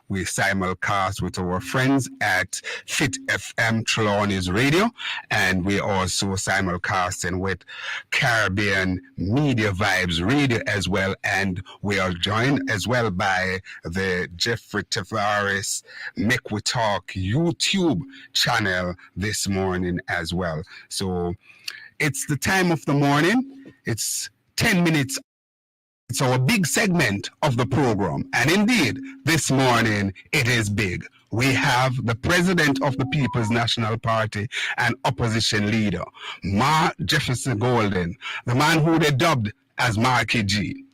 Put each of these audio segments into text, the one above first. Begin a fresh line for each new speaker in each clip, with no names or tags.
We simulcast with our friends at Fit FM Trelawney's Radio, and we also simulcasting with Caribbean Media Vibes Radio as well. And we are joined as well by the Jeffrey Tavares Make We Talk YouTube channel this morning as well. So it's the time of the morning. It's 10 minutes. It's our big segment of the program. And indeed, this morning, it is big. We have the president of the People's National Party and opposition leader, Mark Jefferson Golden, the man who they dubbed as Marky G.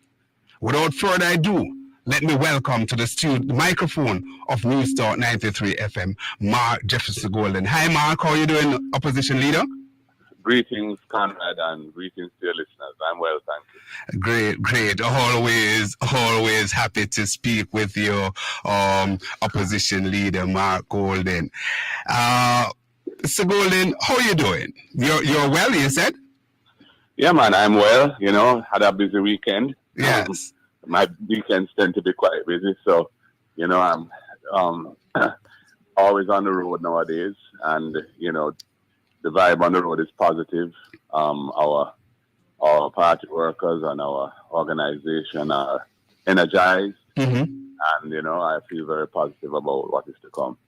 Without further ado, let me welcome to the microphone of News Talk 93 FM, Mark Jefferson Golden. Hi, Mark. How are you doing, opposition leader?
Greetings, Conrad, and greetings to your listeners. I'm well, thank you.
Great. Always happy to speak with your opposition leader, Mark Golden. Mr. Golden, how are you doing? You're well, you said?
Yeah, man, I'm well. Had a busy weekend.
Yes.
My weekends tend to be quite busy, so, I'm always on the road nowadays, and, the vibe on the road is positive. Our party workers and our organization are energized. Mm-hmm. And, I feel very positive about what is to come.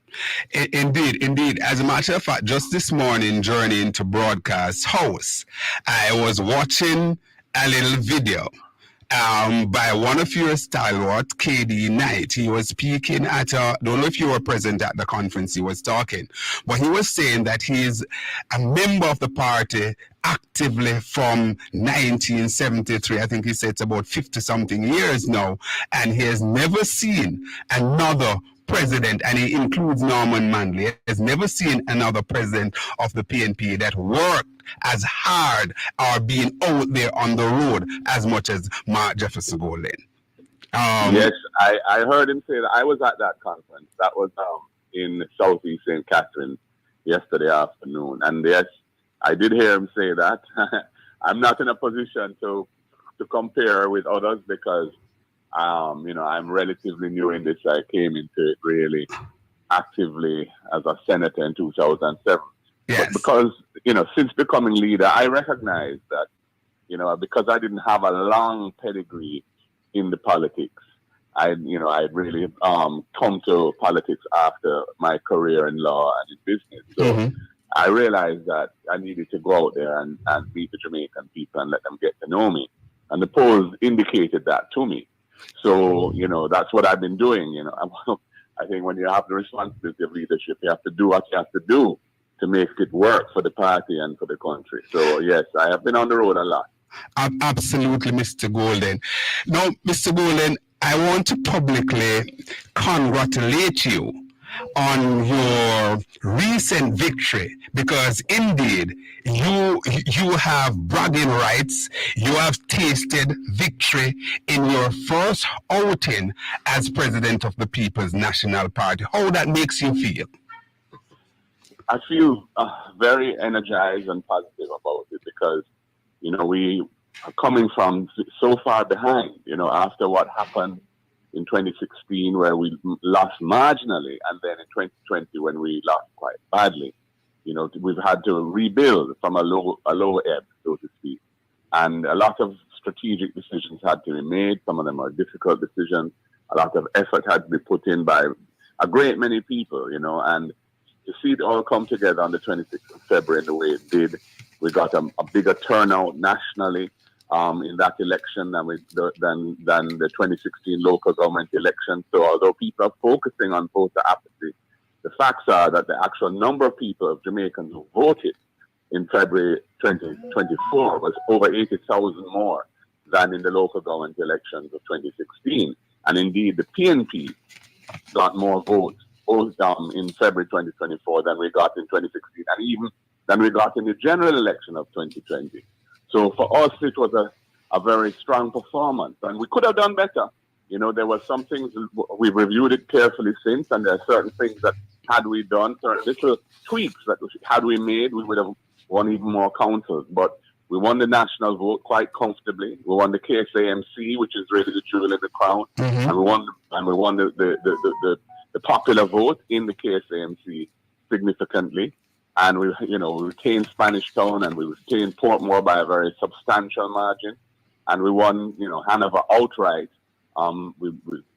Indeed. As a matter of fact, just this morning, journeying to Broadcast House, I was watching a little video by one of your stalwart, KD Knight. He was speaking at don't know if you were present at the conference he was talking, but he was saying that he's a member of the party actively from 1973. I think he said it's about 50-something years now, and he has never seen another president, and he includes Norman Manley, has never seen another president of the PNP that worked as hard or being out there on the road as much as Mark Jefferson Golden.
Yes, I heard him say that. I was at that conference. That was in Southeast St. Catherine yesterday afternoon. And yes, I did hear him say that. I'm not in a position to compare with others because I'm relatively new in this. I came into it really actively as a senator in 2007.
Yes.
But because, since becoming leader, I recognize that, because I didn't have a long pedigree in the politics, I really come to politics after my career in law and in business. So mm-hmm. I realized that I needed to go out there and meet the Jamaican people and let them get to know me. And the polls indicated that to me. So, that's what I've been doing. I think when you have the responsibility of leadership, you have to do what you have to do to make it work for the party and for the country. So, yes, I have been on the road a lot.
Absolutely, Mr. Golden. Now, Mr. Golden, I want to publicly congratulate you on your recent victory, because indeed you have bragging rights. You have tasted victory in your first outing as president of the People's National Party. How that makes you feel?
I feel very energized and positive about it because, we are coming from so far behind, after what happened in 2016 where we lost marginally, and then in 2020 when we lost quite badly. We've had to rebuild from a low ebb, so to speak. And a lot of strategic decisions had to be made. Some of them are difficult decisions. A lot of effort had to be put in by a great many people, and to see it all come together on the 26th of February the way it did, we got a bigger turnout nationally in that election than the 2016 local government election. So although people are focusing on voter apathy, the facts are that the actual number of people, of Jamaicans who voted in February 2024 was over 80,000 more than in the local government elections of 2016. And indeed, the PNP got more votes in February 2024 than we got in 2016, and even than we got in the general election of 2020. So for us, it was a very strong performance, and we could have done better. There were some things, we've reviewed it carefully since, and there are certain things that had we done, certain little tweaks that had we made, we would have won even more councils. But We won the national vote quite comfortably. We won the KSAMC, which is really the jewel in the crown, and we won the popular vote in the KSAMC significantly. And we retained Spanish Town, and we retained Portmore by a very substantial margin, and we won Hanover outright. We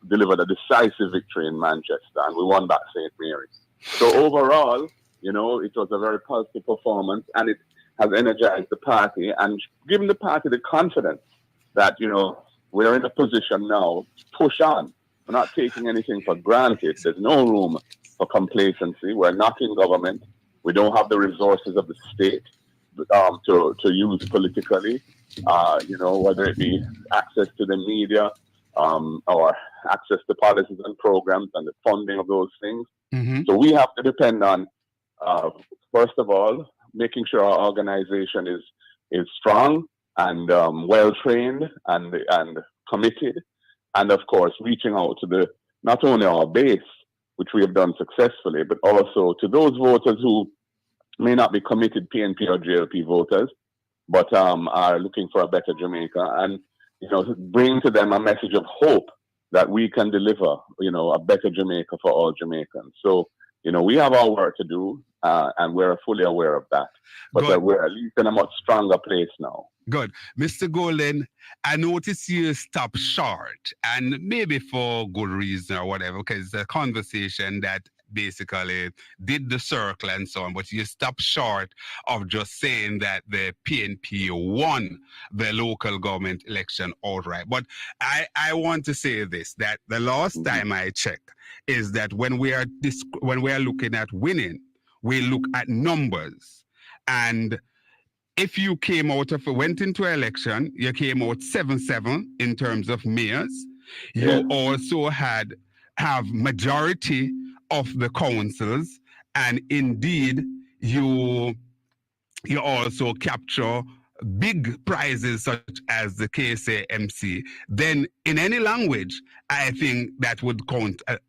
delivered a decisive victory in Manchester, and we won back St. Mary's. So overall, it was a very positive performance, and it has energized the party and given the party the confidence that, we're in a position now to push on. We're not taking anything for granted. There's no room for complacency. We're not in government. We don't have the resources of the state to use politically, whether it be access to the media, or access to policies and programs and the funding of those things. So we have to depend on, first of all, making sure our organization is strong and well-trained and committed. And of course, reaching out to not only our base, which we have done successfully, but also to those voters who may not be committed PNP or JLP voters, but are looking for a better Jamaica, and bring to them a message of hope that we can deliver, a better Jamaica for all Jamaicans. So, we have our work to do, and we're fully aware of that. But we're at least in a much stronger place now.
Good. Mr. Golden, I noticed you stopped short, and maybe for good reason or whatever, because the conversation that basically did the circle and so on, but you stopped short of just saying that the PNP won the local government election outright. But I want to say this, that the last time I checked is that when we are looking at winning, we look at numbers. And if you went into an election, you came out 7-7 in terms of mayors. You also have majority of the councils, and indeed you also capture big prizes such as the KSAMC. Then in any language, I think that would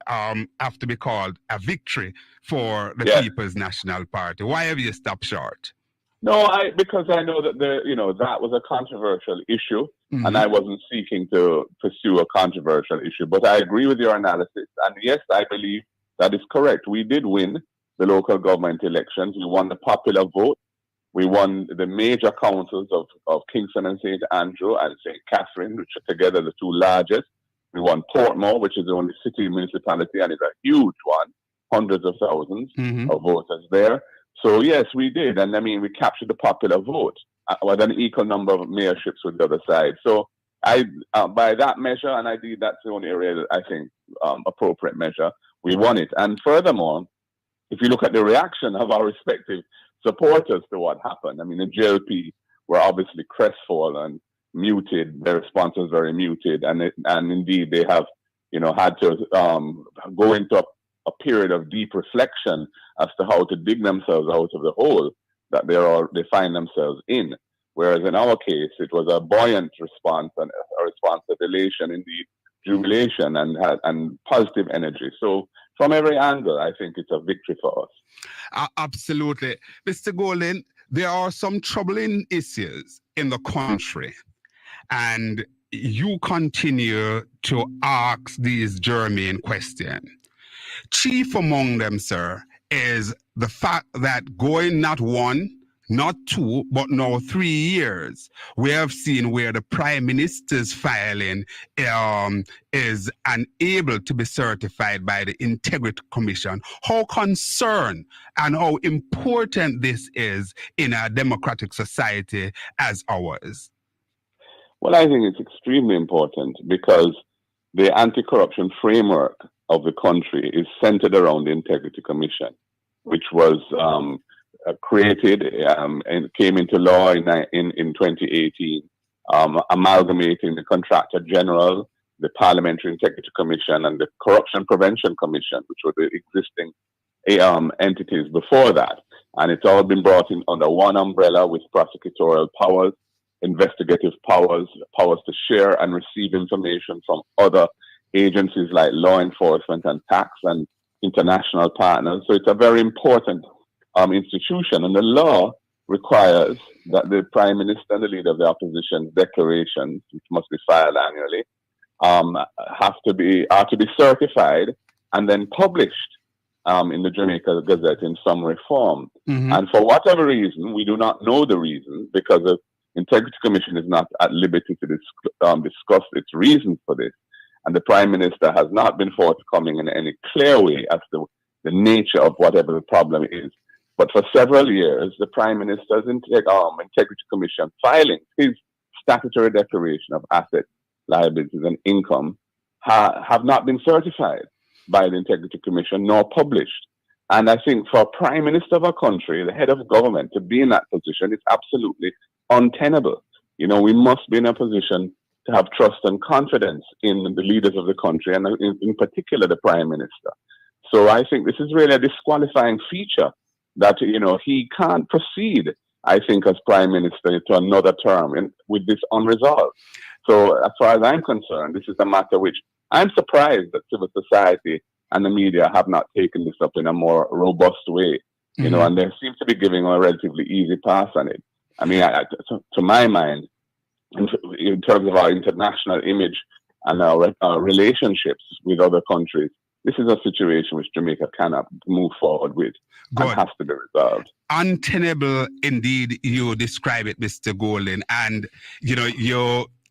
have to be called a victory for the People's National Party. Why have you stopped short?
No, because I know that that was a controversial issue, and I wasn't seeking to pursue a controversial issue. But I agree with your analysis, and yes, I believe that is correct. We did win the local government elections. We won the popular vote. We won the major councils of Kingston and St. Andrew and St. Catherine, which are together the two largest. We won Portmore, which is the only city municipality, and it's a huge one, hundreds of thousands of voters there. So yes, we did, and we captured the popular vote with an equal number of mayorships with the other side. So by that measure, and that's the only area that I think appropriate measure, we won it. And furthermore, if you look at the reaction of our respective supporters to what happened, the JLP were obviously crestfallen, muted. Their response was very muted, and indeed they have, had to go into a period of deep reflection as to how to dig themselves out of the hole that they find themselves in. Whereas in our case, it was a buoyant response, and a response of elation, indeed, jubilation, and positive energy. So from every angle, I think it's a victory for us.
Absolutely. Mr. Golden, there are some troubling issues in the country, and you continue to ask these germane questions. Chief among them, sir, is the fact that going not 1, not 2, but now 3 years, we have seen where the Prime Minister's filing is unable to be certified by the Integrity Commission. How concerned and how important this is in a democratic society as ours?
Well, I think it's extremely important because the anti-corruption framework of the country is centered around the Integrity Commission, which was created and came into law in 2018, amalgamating the Contractor General, the Parliamentary Integrity Commission, and the Corruption Prevention Commission, which were the existing entities before that. And it's all been brought in under one umbrella with prosecutorial powers, investigative powers, powers to share and receive information from other agencies like law enforcement and tax and international partners. So it's a very important institution, and the law requires that the Prime Minister and the Leader of the Opposition's declarations, which must be filed annually, are to be certified and then published in the Jamaica Gazette in some form.
Mm-hmm.
And for whatever reason, we do not know the reason, because the Integrity Commission is not at liberty to discuss its reasons for this. And the Prime Minister has not been forthcoming in any clear way as to the nature of whatever the problem is. But for several years, the Prime Minister's Integrity Commission filings, his statutory declaration of assets, liabilities, and income, have not been certified by the Integrity Commission nor published. And I think for a Prime Minister of a country, the head of government, to be in that position is absolutely untenable. You know, we must be in a position to have trust and confidence in the leaders of the country, and in particular the Prime Minister. So I think this is really a disqualifying feature that, you know, he can't proceed, I think, as Prime Minister to another term with this unresolved. So as far as I'm concerned, this is a matter which I'm surprised that civil society and the media have not taken this up in a more robust way, you know, and they seem to be giving a relatively easy pass on it. I mean, to my mind, in terms of our international image and our relationships with other countries, this is a situation which Jamaica cannot move forward with and has to be resolved.
Untenable, indeed, you describe it, Mr. Golden. And, you know,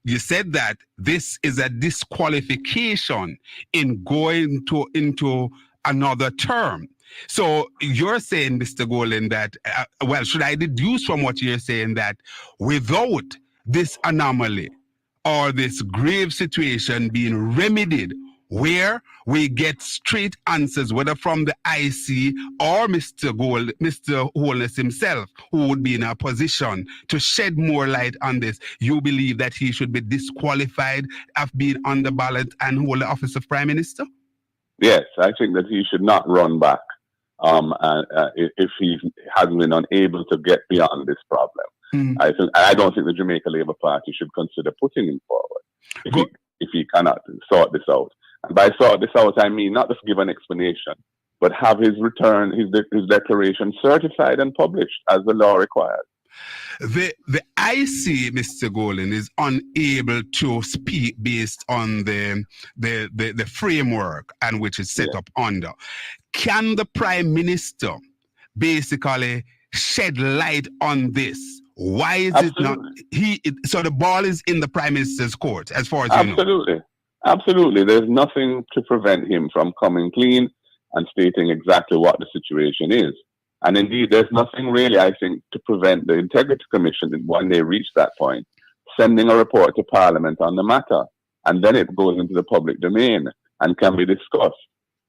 you said that this is a disqualification in going into another term. So you're saying, Mr. Golden, that, well, should I deduce from what you're saying that without this anomaly or this grave situation being remedied, where we get straight answers, whether from the IC or Mr. Holness himself, who would be in a position to shed more light on this, you believe that he should be disqualified of being on the ballot and hold the office of Prime Minister?
Yes, I think that he should not run back if he has been unable to get beyond this problem. I don't think the Jamaica Labour Party should consider putting him forward if he cannot sort this out. And by sort this out, I mean not just give an explanation, but have his declaration certified and published as the law requires.
The IC, Mr. Golden, is unable to speak based on the framework and which is set up under. Can the Prime Minister basically shed light on this? Why is it not? So the ball is in the Prime Minister's court, as far as you know.
Absolutely. There's nothing to prevent him from coming clean and stating exactly what the situation is. And indeed, there's nothing really, I think, to prevent the Integrity Commission, when they reach that point, sending a report to Parliament on the matter. And then it goes into the public domain and can be discussed.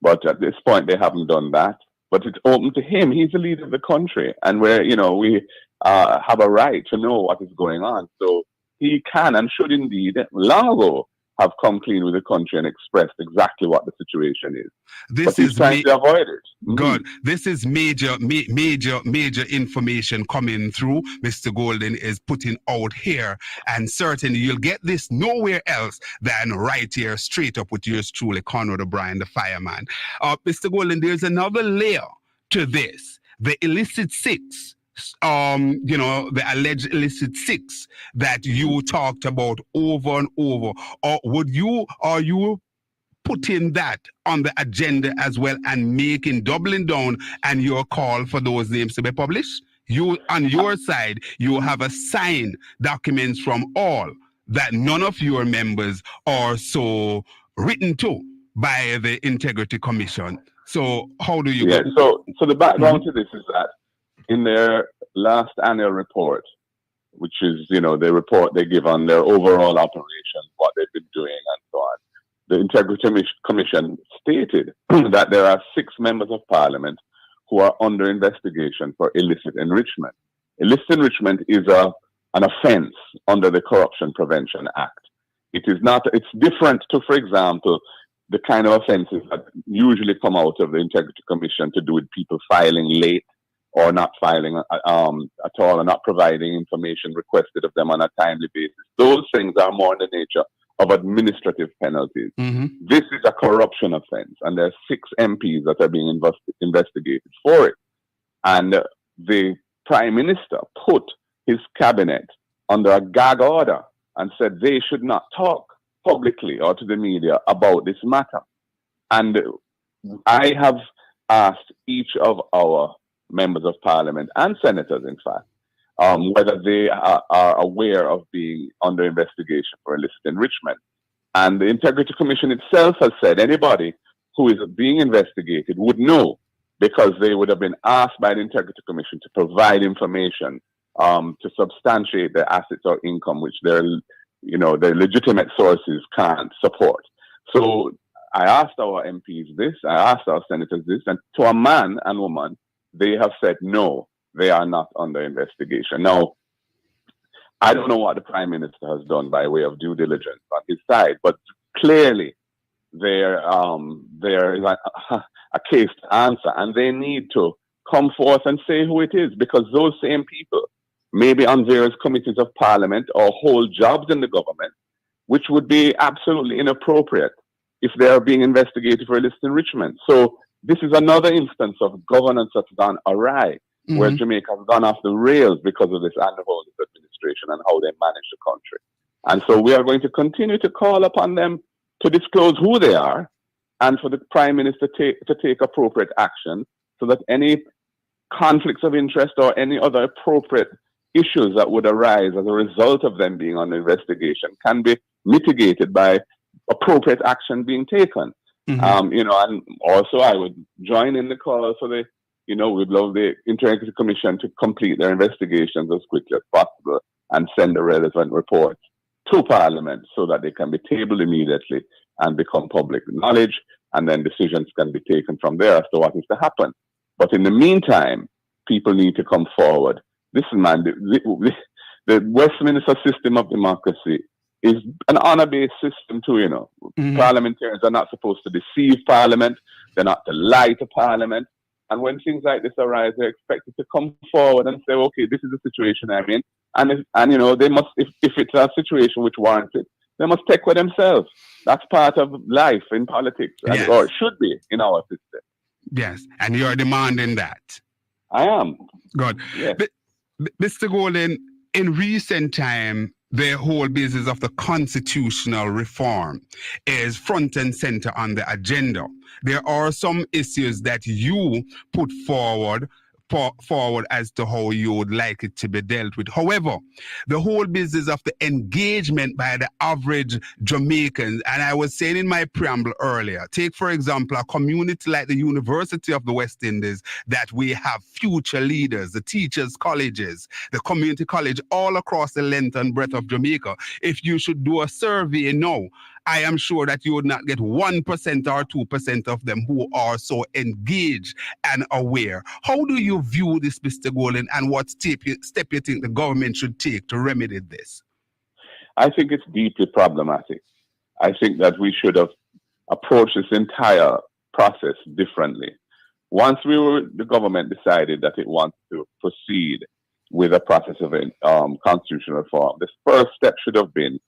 But at this point, they haven't done that. But it's open to him. He's the leader of the country. And we have a right to know what is going on. So he can and should indeed, long ago, have come clean with the country and expressed exactly what the situation is. But he's trying to avoid it.
Good. This is major information coming through. Mr. Golden is putting out here, and certainly you'll get this nowhere else than right here, straight up with yours truly, Conrad O'Brien, the fireman. Mr. Golden, there's another layer to this. The illicit six. The alleged illicit six that you talked about over and over, or are you putting that on the agenda as well and doubling down and your call for those names to be published? You, on your side, you have assigned documents from all that none of your members are so written to by the Integrity Commission. So how do you
go? So the background to this is that in their last annual report, which is, the report they give on their overall operation, what they've been doing and so on, the Integrity Commission stated that there are 6 members of Parliament who are under investigation for illicit enrichment. Illicit enrichment is an offense under the Corruption Prevention Act. It's different to, for example, the kind of offenses that usually come out of the Integrity Commission to do with people filing late, or not filing at all, or not providing information requested of them on a timely basis. Those things are more in the nature of administrative penalties. This is a corruption offense, and there are 6 MPs that are being investigated for it. And the Prime Minister put his cabinet under a gag order and said they should not talk publicly or to the media about this matter. And I have asked each of our members of parliament and senators, in fact, whether they are aware of being under investigation for illicit enrichment. And the Integrity Commission itself has said anybody who is being investigated would know, because they would have been asked by the Integrity Commission to provide information to substantiate their assets or income, which their legitimate sources can't support. So I asked our MPs this, I asked our senators this, and to a man and woman, they have said no, they are not under investigation. Now, I don't know what the Prime Minister has done by way of due diligence on his side, but clearly there is a case to answer, and they need to come forth and say who it is, because those same people may be on various committees of parliament or hold jobs in the government, which would be absolutely inappropriate if they are being investigated for illicit enrichment. So this is another instance of governance that's gone awry, where Jamaica has gone off the rails because of this unholy administration and how they manage the country. And so we are going to continue to call upon them to disclose who they are, and for the Prime Minister to take appropriate action, so that any conflicts of interest or any other appropriate issues that would arise as a result of them being under investigation can be mitigated by appropriate action being taken. And also I would join in the call for we'd love the Integrity Commission to complete their investigations as quickly as possible and send the relevant reports to Parliament so that they can be tabled immediately and become public knowledge, and then decisions can be taken from there as to what is to happen. But in the meantime, people need to come forward. Listen, man, the Westminster system of democracy is an honor-based system too, Parliamentarians are not supposed to deceive Parliament. They're not to lie to Parliament. And when things like this arise, they're expected to come forward and say, okay, this is the situation I'm in. And they must, if it's a situation which warrants it, they must take with themselves. That's part of life in politics, or it should be in our system.
Yes, and you're demanding that.
I am.
Good.
Yes.
Mr. Golden, in recent time, the whole business of the constitutional reform is front and center on the agenda. There are some issues that you put forward as to how you would like it to be dealt with. However, the whole business of the engagement by the average Jamaicans, and I was saying in my preamble earlier, take for example a community like the University of the West Indies, that we have future leaders, the teachers' colleges, the community college all across the length and breadth of Jamaica. If you should do a survey now, I am sure that you would not get 1% or 2% of them who are so engaged and aware. How do you view this, Mr. Golden, and what step you think the government should take to remedy this?
I think it's deeply problematic. I think that we should have approached this entire process differently. Once the government decided that it wants to proceed with a process of constitutional reform, the first step should have been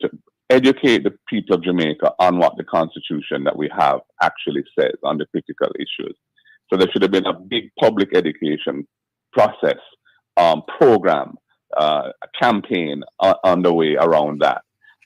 to educate the people of Jamaica on what the constitution that we have actually says on the critical issues. So there should have been a big public education process, program, a campaign underway around that.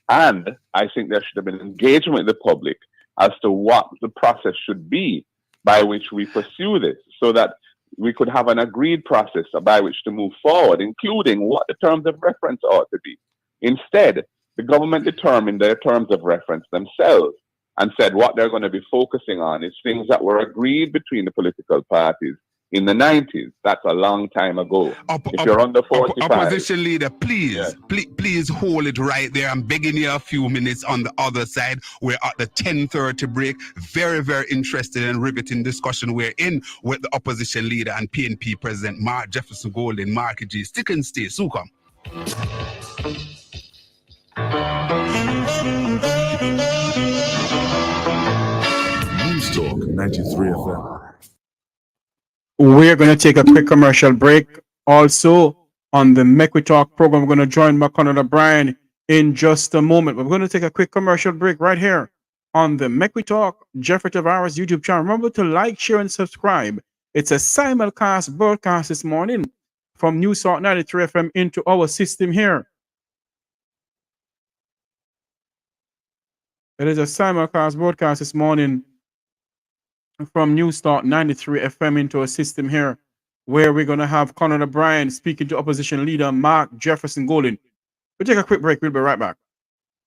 And I think there should have been engagement with the public as to what the process should be by which we pursue this, so that we could have an agreed process by which to move forward, including what the terms of reference ought to be. Instead, the government determined their terms of reference themselves and said what they're going to be focusing on is things that were agreed between the political parties in the 90s. That's a long time ago. If you're under 45...
Opposition leader, please, please hold it right there. I'm begging you a few minutes on the other side. We're at the 10:30 break. Very, very interested and riveting discussion we're in with the opposition leader and PNP President Mark Jefferson Golden, Marky G. Stick and stay. Suka.
News Talk 93 FM.
We're going to take a quick commercial break. Also, on the Make We Talk program, we're going to join Conrad O'Brien in just a moment. We're going to take a quick commercial break right here on the Make We Talk Jeffrey Tavares YouTube channel. Remember to like, share, and subscribe. It's a simulcast broadcast this morning. from News Talk 93 FM into our system here. It is a simulcast broadcast this morning from News Talk 93 FM into a system here, where we're going to have Conrad O'Brien speaking to opposition leader Mark Jefferson Golden. We'll take a quick break. We'll be right back.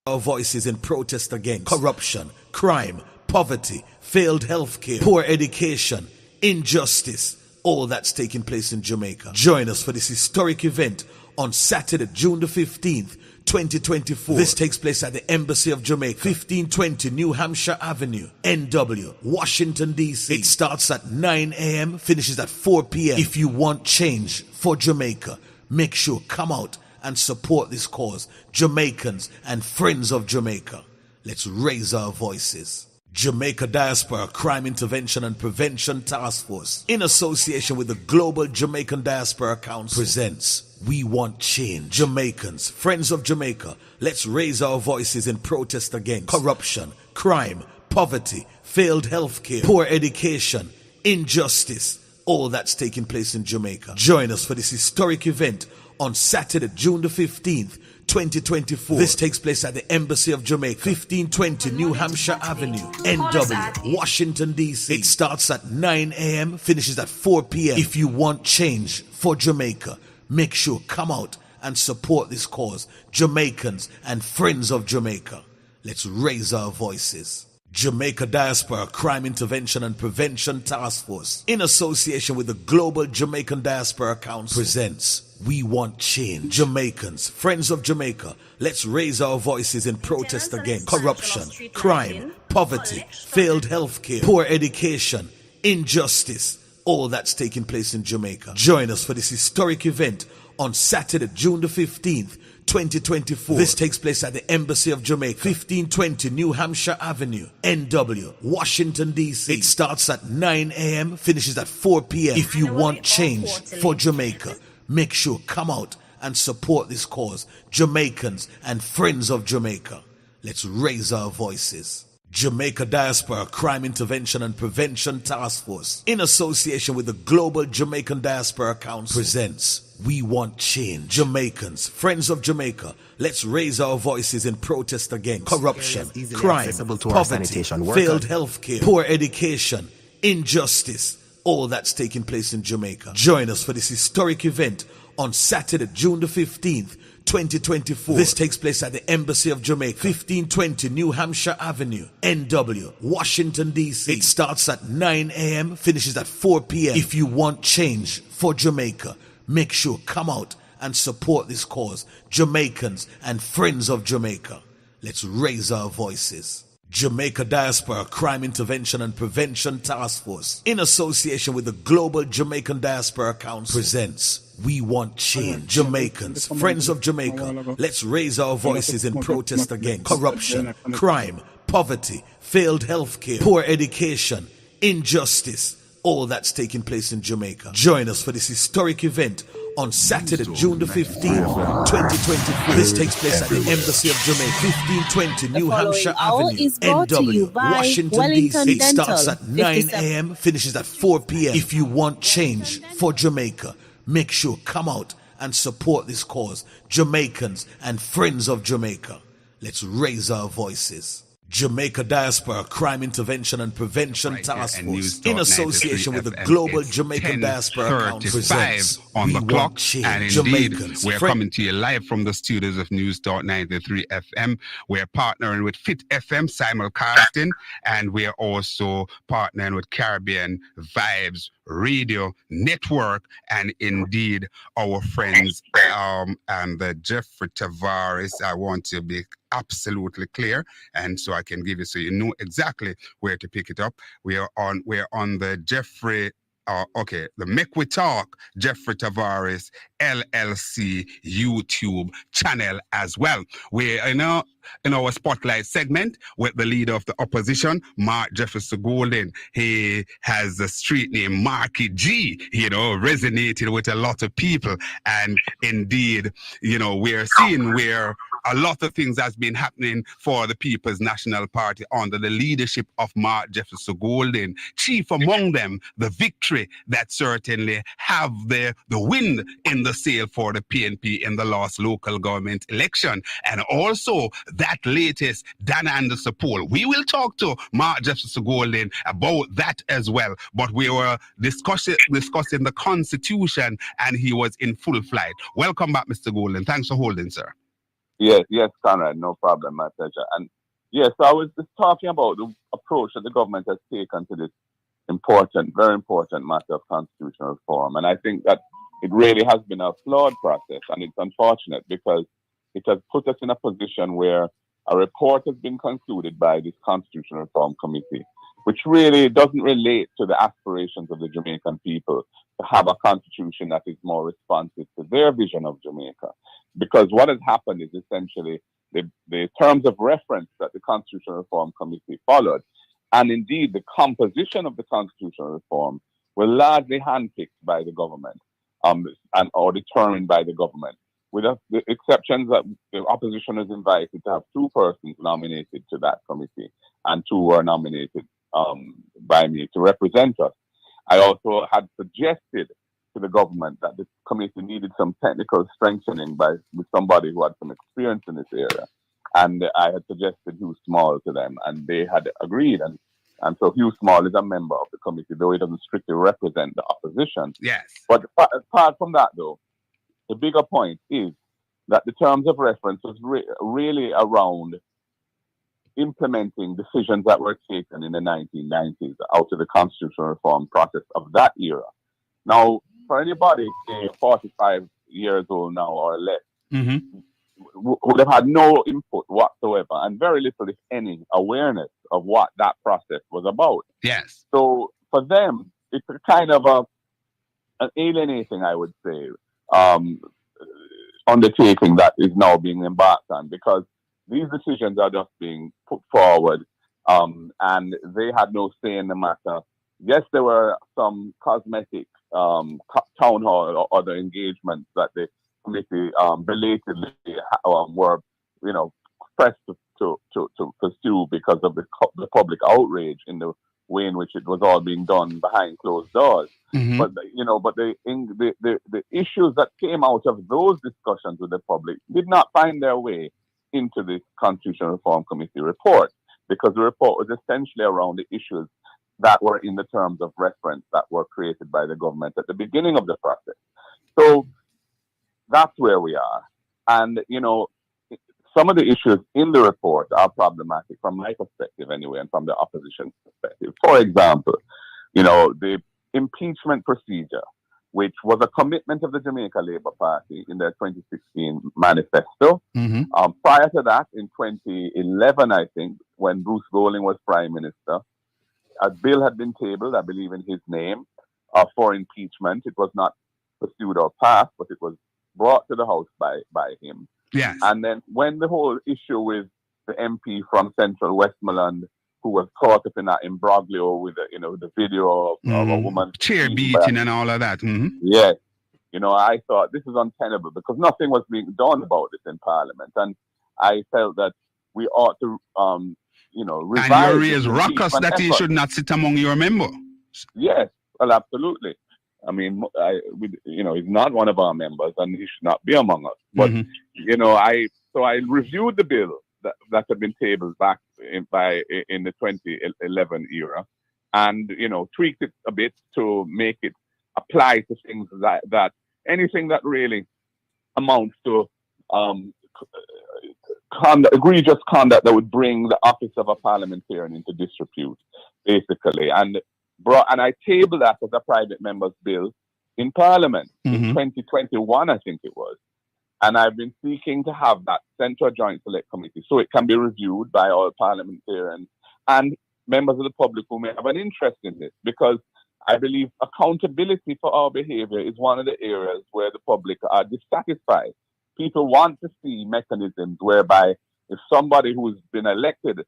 Our voices in protest against corruption, crime, poverty, failed healthcare, poor education, injustice, all that's taking place in Jamaica. Join us for this historic event on Saturday, June the 15th, 2024. This takes place at the Embassy of Jamaica, 1520 New Hampshire Avenue, NW, Washington, D.C. It starts at 9 a.m., finishes at 4 p.m. If you want change for Jamaica, make sure come out and support this cause. Jamaicans and friends of Jamaica, let's raise our voices. Jamaica Diaspora Crime Intervention and Prevention Task Force, in association with the Global Jamaican Diaspora Council, presents We Want Change. Jamaicans, friends of Jamaica, let's raise our voices in protest against corruption, crime, poverty, failed healthcare, poor education, injustice, all that's taking place in Jamaica. Join us for this historic event on Saturday, June the 15th, 2024. This takes place at the Embassy of Jamaica, 1520 New Hampshire Avenue, NW, Washington, D.C. It starts at 9 a.m., finishes at 4 p.m. If you want change for Jamaica, make sure come out and support this cause. Jamaicans and friends of Jamaica, let's raise our voices. Jamaica Diaspora Crime Intervention and Prevention Task Force, in association with the Global Jamaican Diaspora Council, presents We Want Change. Jamaicans, friends of Jamaica, let's raise our voices in protest against corruption, crime, poverty, failed healthcare, poor education, injustice, all that's taking place in Jamaica. Join us for this historic event on Saturday, June the 15th, 2024. This takes place at the Embassy of Jamaica, 1520 New Hampshire Avenue, NW, Washington, D.C. It starts at 9 a.m., finishes at 4 p.m. If you want change for Jamaica, make sure come out and support this cause. Jamaicans and friends of Jamaica, let's raise our voices. Jamaica Diaspora Crime Intervention and Prevention Task Force, in association with the Global Jamaican Diaspora Council, presents We Want Change. Jamaicans, friends of Jamaica, let's raise our voices in protest against corruption, crime, poverty, failed healthcare, poor education, injustice, all that's taking place in Jamaica. Join us for this historic event on Saturday, June the 15th, 2024. This takes place at the Embassy of Jamaica, 1520 New Hampshire Avenue, NW, Washington, D.C. It starts at 9 a.m., finishes at 4 p.m. If you want change for Jamaica, make sure come out and support this cause. Jamaicans and friends of Jamaica, let's raise our voices. Jamaica Diaspora Crime Intervention and Prevention Task Force, in association with the Global Jamaican Diaspora Council, presents We Want Change. Jamaicans, friends of Jamaica, let's raise our voices in protest against corruption, crime, poverty, failed healthcare, poor education, injustice, all that's taking place in Jamaica. Join us for this historic event on Saturday, June the 15th, 2024. This takes place at the Embassy of Jamaica, 1520 New Hampshire Avenue, NW, Washington, D.C. It starts at 9 a.m., finishes at 4 p.m. If you want change for Jamaica, make sure come out and support this cause. Jamaicans and friends of Jamaica, let's raise our voices. Jamaica Diaspora Crime Intervention and Prevention Task Force, in association with the Global Jamaican Diaspora Council, presents
on the clock. And indeed, we're
friends.
coming to you live from the studios of News Talk 93 FM. We're partnering with Fit FM simulcasting, and we're also partnering with Caribbean Vibes Radio Network, and indeed our friends and the Jeffrey Tavares. I want to be absolutely clear, and so I can give you so you know exactly where to pick it up. We're on the Jeffrey the Make We Talk Jeffrey Tavares LLC YouTube channel as well. We're in our spotlight segment with the leader of the opposition, Mark Jefferson Golden. He has the street name Marky G, resonated with a lot of people. And indeed, we're seeing where a lot of things has been happening for the People's National Party under the leadership of Mark Jefferson Golden. Chief among them, the victory that certainly have the wind in the sail for the PNP in the last local government election. And also that latest Dan Anderson poll. We will talk to Mark Jefferson Golden about that as well. But we were discussing the Constitution, and he was in full flight. Welcome back, Mr. Golden. Thanks for holding, sir.
Yes, Conrad, no problem, my pleasure. And yes, I was just talking about the approach that the government has taken to this important, very important matter of constitutional reform. And I think that it really has been a flawed process, and it's unfortunate because it has put us in a position where a report has been concluded by this Constitutional Reform Committee, which really doesn't relate to the aspirations of the Jamaican people to have a constitution that is more responsive to their vision of Jamaica. Because what has happened is essentially the terms of reference that the Constitutional Reform Committee followed, and indeed the composition of the constitutional reform, were largely handpicked by the government or determined by the government, with the exceptions that the opposition was invited to have 2 persons nominated to that committee, and 2 were nominated by me to represent us. I also had suggested to the government that the committee needed some technical strengthening with somebody who had some experience in this area. And I had suggested Hugh Small to them, and they had agreed. And so Hugh Small is a member of the committee, though he doesn't strictly represent the opposition.
Yes.
But apart from that, though, the bigger point is that the terms of reference was really around implementing decisions that were taken in the 1990s out of the constitutional reform process of that era. Now, for anybody, say 45 years old now or less, would have had no input whatsoever and very little, if any, awareness of what that process was about.
Yes.
So for them, it's a kind of an alienating, I would say, undertaking that is now being embarked on, because these decisions are just being put forward, and they had no say in the matter. Yes, there were some cosmetic town hall or other engagements that the committee belatedly were, pressed to pursue because of the public outrage in the way in which it was all being done behind closed doors. But the issues that came out of those discussions with the public did not find their way into the Constitutional Reform Committee report, because the report was essentially around the issues that were in the terms of reference that were created by the government at the beginning of the process. So that's where we are. And, some of the issues in the report are problematic from my perspective anyway, and from the opposition's perspective. For example, the impeachment procedure, which was a commitment of the Jamaica Labour Party in their 2016 manifesto. Prior to that, in 2011, I think, when Bruce Golding was Prime Minister, a bill had been tabled, I believe in his name, for impeachment. It was not pursued or passed, but it was brought to the House by him.
Yes.
And then when the whole issue with the MP from Central Westmoreland, who was caught up in that imbroglio with the video of a woman
chair beating and all of that.
Yes. I thought this is untenable because nothing was being done about this in Parliament, and I felt that we ought to revive.
And you raise ruckus that he should not sit among your members. Yes,
well, absolutely. I mean, he's not one of our members, and he should not be among us. But I reviewed the bill that had been tabled back in the 2011 era, and tweaked it a bit to make it apply to things that anything that really amounts to egregious conduct that would bring the office of a parliamentarian into disrepute, basically. And I tabled that as a private member's bill in Parliament in 2021, I think it was. And I've been seeking to have that sent to a joint select committee so it can be reviewed by all parliamentarians and members of the public who may have an interest in this, because I believe accountability for our behavior is one of the areas where the public are dissatisfied. People want to see mechanisms whereby if somebody who's been elected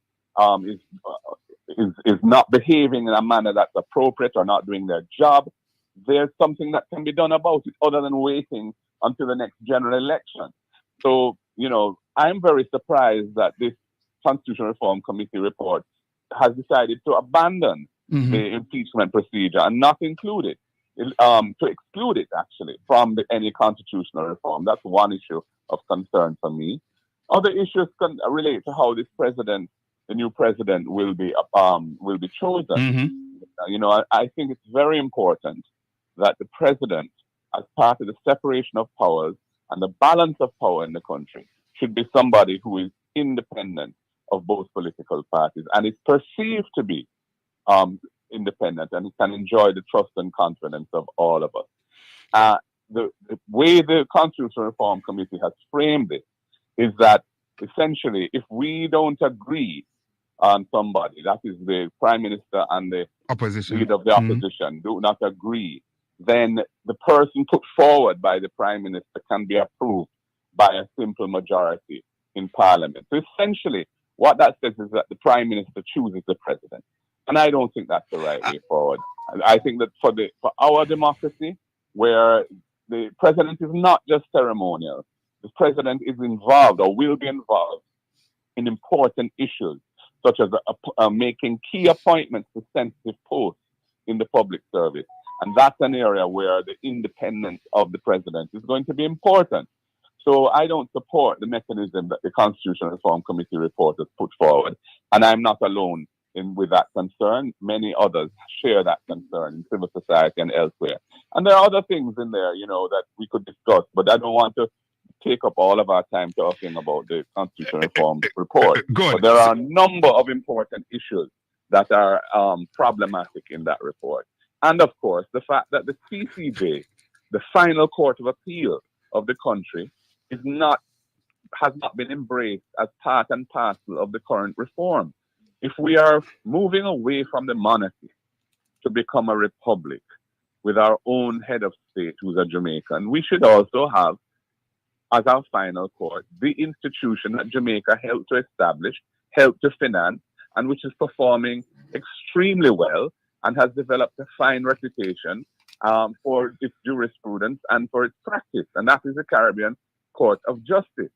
is not behaving in a manner that's appropriate or not doing their job, there's something that can be done about it other than waiting until the next general election. So, I'm very surprised that this Constitutional Reform Committee report has decided to abandon the impeachment procedure and not include it, to exclude it actually from any constitutional reform. That's one issue of concern for me. Other issues can relate to how this president, the new president, will be chosen. You know, I think it's very important that the president, as part of the separation of powers and the balance of power in the country, should be somebody who is independent of both political parties and is perceived to be independent and can enjoy the trust and confidence of all of us. The way the Constitutional Reform Committee has framed it is that essentially, if we don't agree on somebody, that is the Prime Minister and the leader of the opposition, do not agree, then the person put forward by the Prime Minister can be approved by a simple majority in Parliament. So essentially, what that says is that the Prime Minister chooses the President. And I don't think that's the right way forward. I think that for our democracy, where the President is not just ceremonial, the President is involved or will be involved in important issues, such as making key appointments to sensitive posts in the public service. And that's an area where the independence of the President is going to be important. So I don't support the mechanism that the Constitutional Reform Committee report has put forward. And I'm not alone with that concern. Many others share that concern in civil society and elsewhere. And there are other things in there, you know, that we could discuss, but I don't want to take up all of our time talking about the Constitutional Reform report. But there are a number of important issues that are problematic in that report. And of course, the fact that the CCJ, the final court of appeal of the country, has not been embraced as part and parcel of the current reform. If we are moving away from the monarchy to become a republic with our own head of state, who's a Jamaican, we should also have, as our final court, the institution that Jamaica helped to establish, helped to finance, and which is performing extremely well and has developed a fine reputation for its jurisprudence and for its practice. And that is the Caribbean Court of Justice.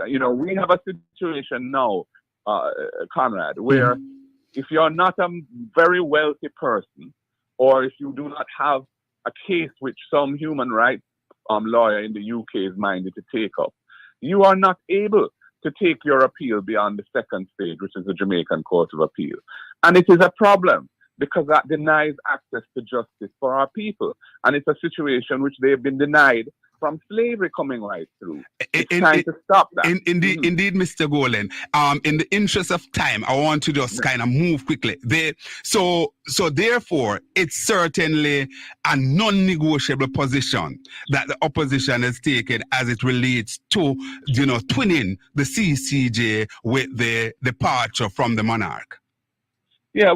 You know, we have a situation now, Conrad, where if you're not a very wealthy person, or if you do not have a case which some human rights lawyer in the UK is minded to take up, you are not able to take your appeal beyond the second stage, which is the Jamaican Court of Appeal. And it is a problem because that denies access to justice for our people. And it's a situation which they've been denied from slavery coming right through. It's time to stop that.
Indeed, Mr. Golden. In the interest of time, I want to just kind of move quickly. So therefore, it's certainly a non-negotiable position that the opposition has taken as it relates to, you know, twinning the CCJ with the departure from the monarch.
Yeah,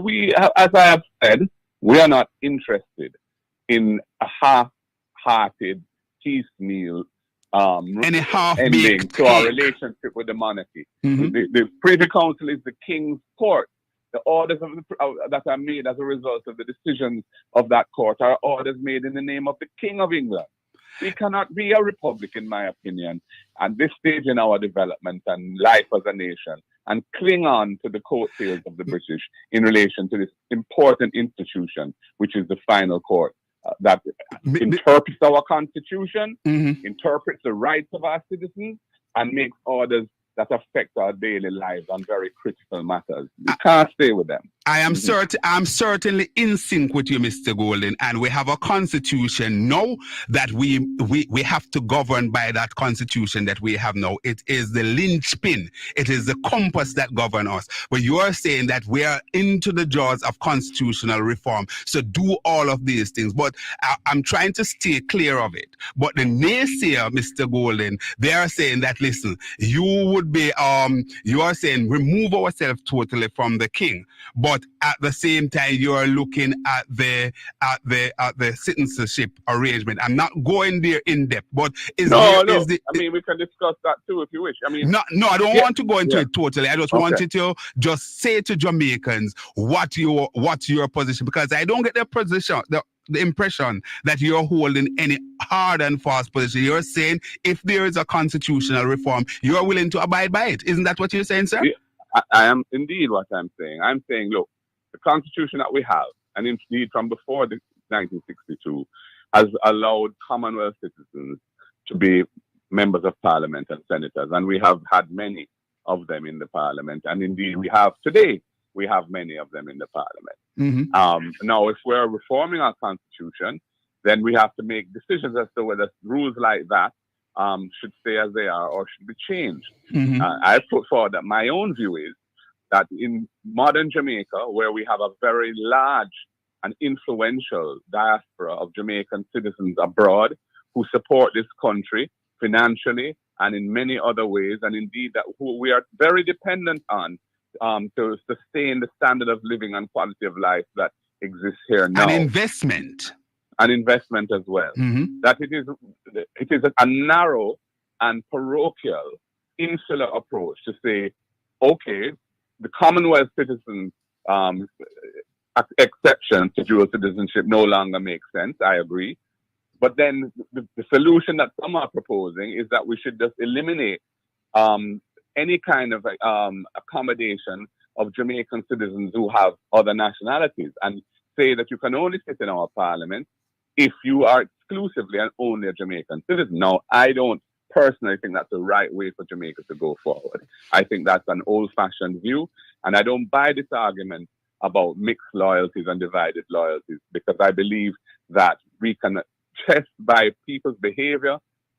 as I have said, we are not interested in a half-hearted, piecemeal ending to our relationship with the monarchy. The Privy Council is the King's court. The orders that are made as a result of the decisions of that court are orders made in the name of the King of England. We cannot be a republic, in my opinion, at this stage in our development and life as a nation, and cling on to the coattails of the British in relation to this important institution, which is the final court that interprets our constitution, interprets the rights of our citizens, and makes orders that affect our daily lives on very critical matters. We can't stay with them. I'm
certainly in sync with you, Mr. Golden, and we have a constitution now that we have to govern by that constitution that we have now. It is the linchpin. It is the compass that governs us. But you are saying that we are into the jaws of constitutional reform. So do all of these things. But I'm trying to stay clear of it. But the naysayer, Mr. Golden, they are saying that, listen, you are saying remove ourselves totally from the king, but at the same time you are looking at the citizenship arrangement. I'm not going there in depth, but we can discuss that too if you wish. I don't want to go into it totally. I just want you to just say to Jamaicans what your position, because I don't get their position. the impression that you're holding any hard and fast position. You're saying if there is a constitutional reform, you're willing to abide by it. Isn't that what you're saying, sir?
Yeah, I am indeed what I'm saying. I'm saying, look, the constitution that we have, and indeed from before the 1962, has allowed Commonwealth citizens to be members of parliament and senators. And we have had many of them in the parliament. And indeed, we have many of them in the parliament. Now, if we're reforming our constitution, then we have to make decisions as to whether rules like that should stay as they are or should be changed. I put forward that my own view is that in modern Jamaica, where we have a very large and influential diaspora of Jamaican citizens abroad who support this country financially and in many other ways, and indeed that who we are very dependent on to sustain the standard of living and quality of life that exists here now.
An investment as well. That it is a narrow and parochial, insular approach to say, okay, the Commonwealth citizen exception to dual citizenship no longer makes sense. I agree. But then the solution that some are proposing is that we should just eliminate any kind of accommodation of Jamaican citizens who have other nationalities and say that you can only sit in our parliament if you are exclusively and only a Jamaican citizen. Now, I don't personally think that's the right way for Jamaica to go forward. I think that's an old-fashioned view, and I don't buy this argument about mixed loyalties and divided loyalties, because I believe that we can test by people's behavior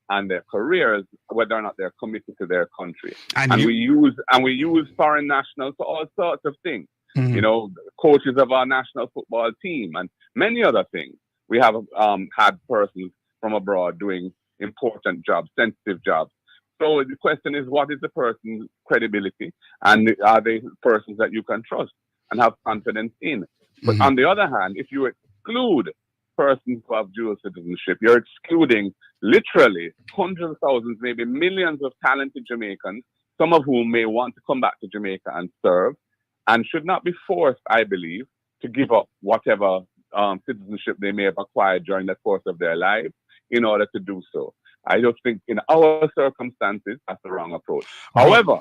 and their careers whether or not they're committed to their country. And we use foreign nationals for all sorts of things. You know, coaches of our national football team and many other things. We have had persons from abroad doing important jobs, sensitive jobs. So the question is, what is the person's credibility, and are they persons that you can trust and have confidence in? But on the other hand, if you exclude persons who have dual citizenship, you're excluding literally hundreds of thousands, maybe millions of talented Jamaicans, some of whom may want to come back to Jamaica and serve, and should not be forced, I believe, to give up whatever citizenship they may have acquired during the course of their lives in order to do so. I just think in our circumstances, that's the wrong approach. However,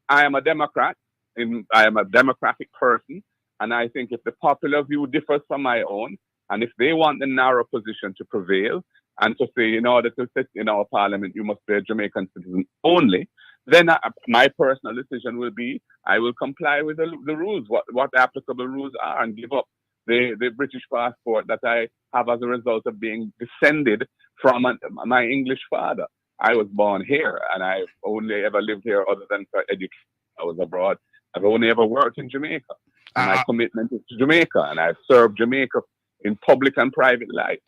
I am a Democrat, I am a democratic person, and I think if the popular view differs from my own, and if they want the narrow position to prevail, and to say in order to sit in our parliament, you must be a Jamaican citizen only, then my personal decision will be, I will comply with the rules, what the applicable rules are, and give up the British passport that I have as a result of being descended from my English father. I was born here, and I've only ever lived here other than for education. I was abroad. I've only ever worked in Jamaica. And my commitment is to Jamaica, and I've served Jamaica in public and private life.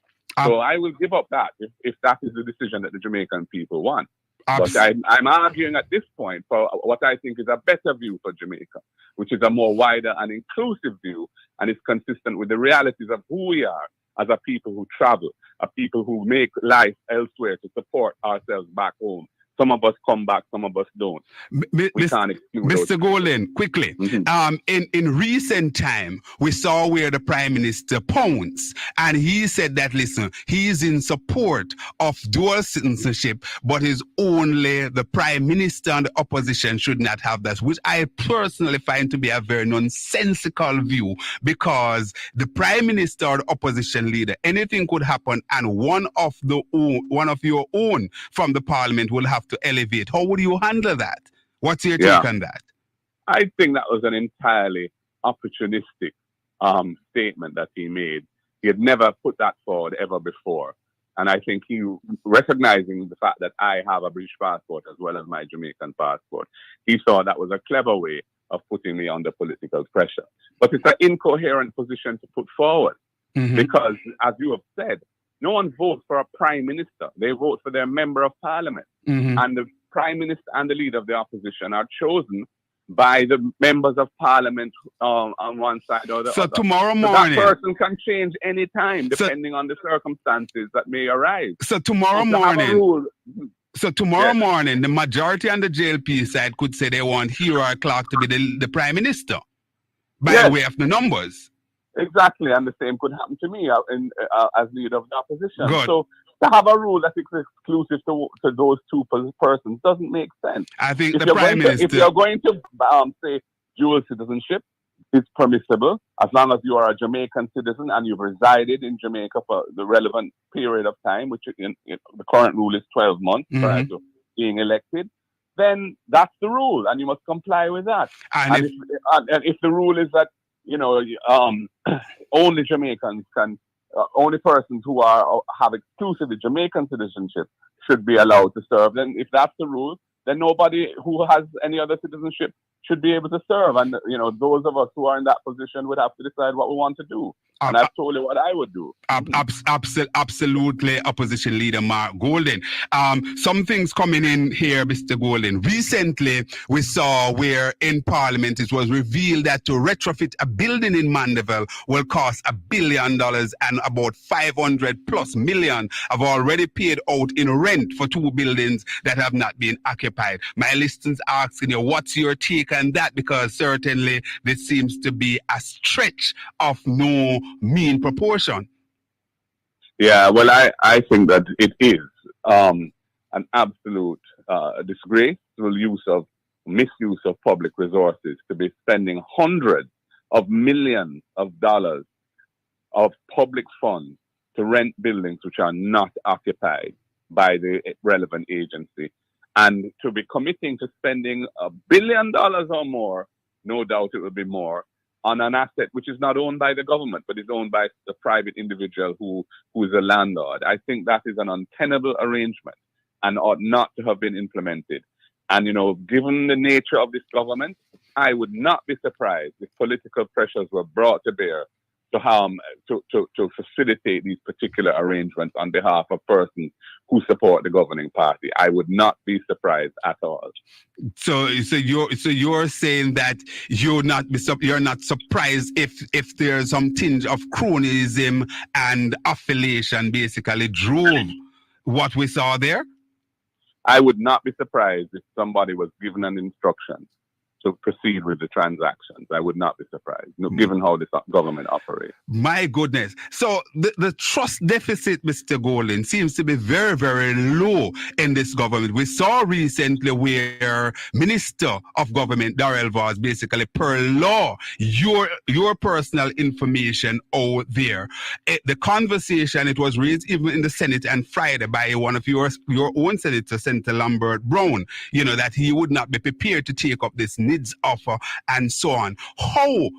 So I will give up that if that is the decision that the Jamaican people want. But I'm arguing at this point for what I think is a better view for Jamaica, which is a more wider and inclusive view, and is consistent with the realities of who we are as a people who travel, a people who make life elsewhere to support ourselves back home. Some of us come back, some of us don't. We can't exclude Mr. Golden, quickly. In recent time, we saw where the Prime Minister pounced, and he said that, listen, he is in support of dual citizenship, but is only the Prime Minister and the opposition should not have that, which I personally find to be a very nonsensical view, because the Prime Minister or the opposition leader, anything could happen, and one of your own from the Parliament will have to elevate. How would you handle that? What's your take on that?
I think that was an entirely opportunistic statement that he made. He had never put that forward ever before. And I think he, recognizing the fact that I have a British passport as well as my Jamaican passport, he saw that was a clever way of putting me under political pressure. But it's an incoherent position to put forward because, as you have said, no one votes for a prime minister. They vote for their member of parliament. And the prime minister and the leader of the opposition are chosen by the members of parliament on one side or the other.
So tomorrow morning,
that person can change any time depending on the circumstances that may arise.
So tomorrow morning, morning, the majority on the JLP side could say they want Hero Clark to be the prime minister by way of the numbers.
Exactly, and the same could happen to me as leader of the opposition.
Good.
So to have a rule that is exclusive to those two persons doesn't make sense.
I think
If
the
you're
Prime
going to, if
Minister.
you're going to say dual citizenship, it's permissible as long as you are a Jamaican citizen and you've resided in Jamaica for the relevant period of time, which in the current rule is 12 months prior to being elected. Then that's the rule, and you must comply with that.
And
And if the rule is that only Jamaicans can, only persons who have exclusively Jamaican citizenship should be allowed to serve. Then, if that's the rule, then nobody who has any other citizenship should be able to serve. And those of us who are in that position would have to decide what we want to do. And that's totally what I would do.
Absolutely, Opposition Leader Mark Golden. Some things coming in here, Mr. Golden. Recently, we saw where in Parliament it was revealed that to retrofit a building in Mandeville will cost $1 billion, and about 500+ million have already paid out in rent for 2 buildings that have not been occupied. My listeners asking you, what's your take on that? Because certainly this seems to be a stretch of no mean proportion.
Yeah, well, I think that it is an absolute disgraceful misuse of public resources to be spending hundreds of millions of dollars of public funds to rent buildings which are not occupied by the relevant agency, and to be committing to spending $1 billion or more, no doubt it will be more, on an asset which is not owned by the government, but is owned by the private individual who is a landlord. I think that is an untenable arrangement and ought not to have been implemented. And, given the nature of this government, I would not be surprised if political pressures were brought to bear to facilitate these particular arrangements on behalf of persons who support the governing party. I would not be surprised at all.
So you're saying that you're not surprised if there's some tinge of cronyism and affiliation basically drove what we saw there?
I would not be surprised if somebody was given an instruction to proceed with the transactions. I would not be surprised, given how this government operates.
My goodness. So the trust deficit, Mr. Golden, seems to be very, very low in this government. We saw recently where Minister of Government, Darrell Vaz, basically per law, your personal information out there. The conversation, it was raised even in the Senate and Friday by one of your own senator, Senator Lambert Brown, that he would not be prepared to take up this NIDS offer and so on. How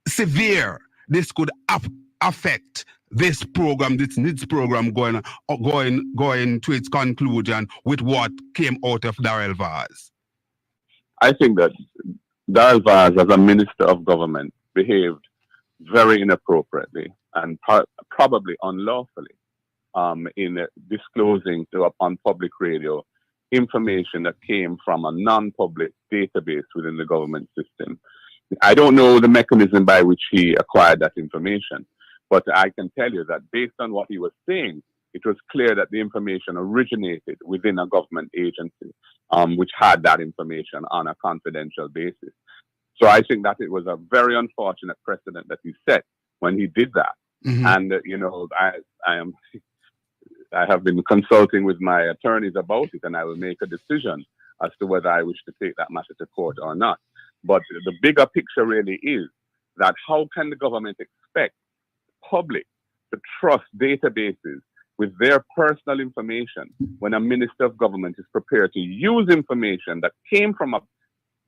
severe this could affect this program, this NIDS program going to its conclusion with what came out of Darrell Vaz?
I think that Darrell Vaz, as a minister of government, behaved very inappropriately and probably unlawfully in disclosing on public radio information that came from a non-public database within the government system. I don't know the mechanism by which he acquired that information, but I can tell you that based on what he was saying, it was clear that the information originated within a government agency, which had that information on a confidential basis. So I think that it was a very unfortunate precedent that he set when he did that. Mm-hmm. And, I have been consulting with my attorneys about it, and I will make a decision as to whether I wish to take that matter to court or not. But the bigger picture really is that how can the government expect the public to trust databases with their personal information when a minister of government is prepared to use information that came from a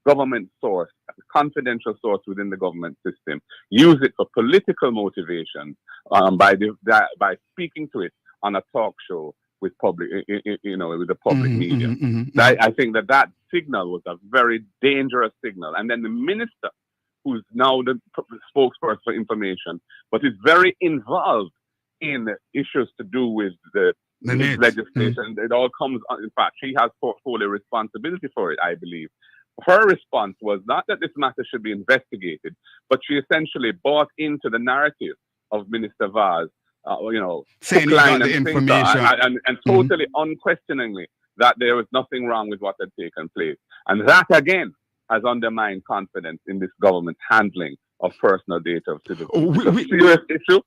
government source, a confidential source within the government system, use it for political motivation by speaking to it on a talk show with public, with the public media. I think that signal was a very dangerous signal. And then the minister, who's now the spokesperson for information, but is very involved in issues to do with the legislation. It all comes, in fact, she has portfolio responsibility for it, I believe. Her response was not that this matter should be investigated, but she essentially bought into the narrative of Minister Vaz,
saying he got the information
and totally unquestioningly that there was nothing wrong with what had taken place. And that again has undermined confidence in this government handling of personal data of citizens.
Oh,
It's a serious issue,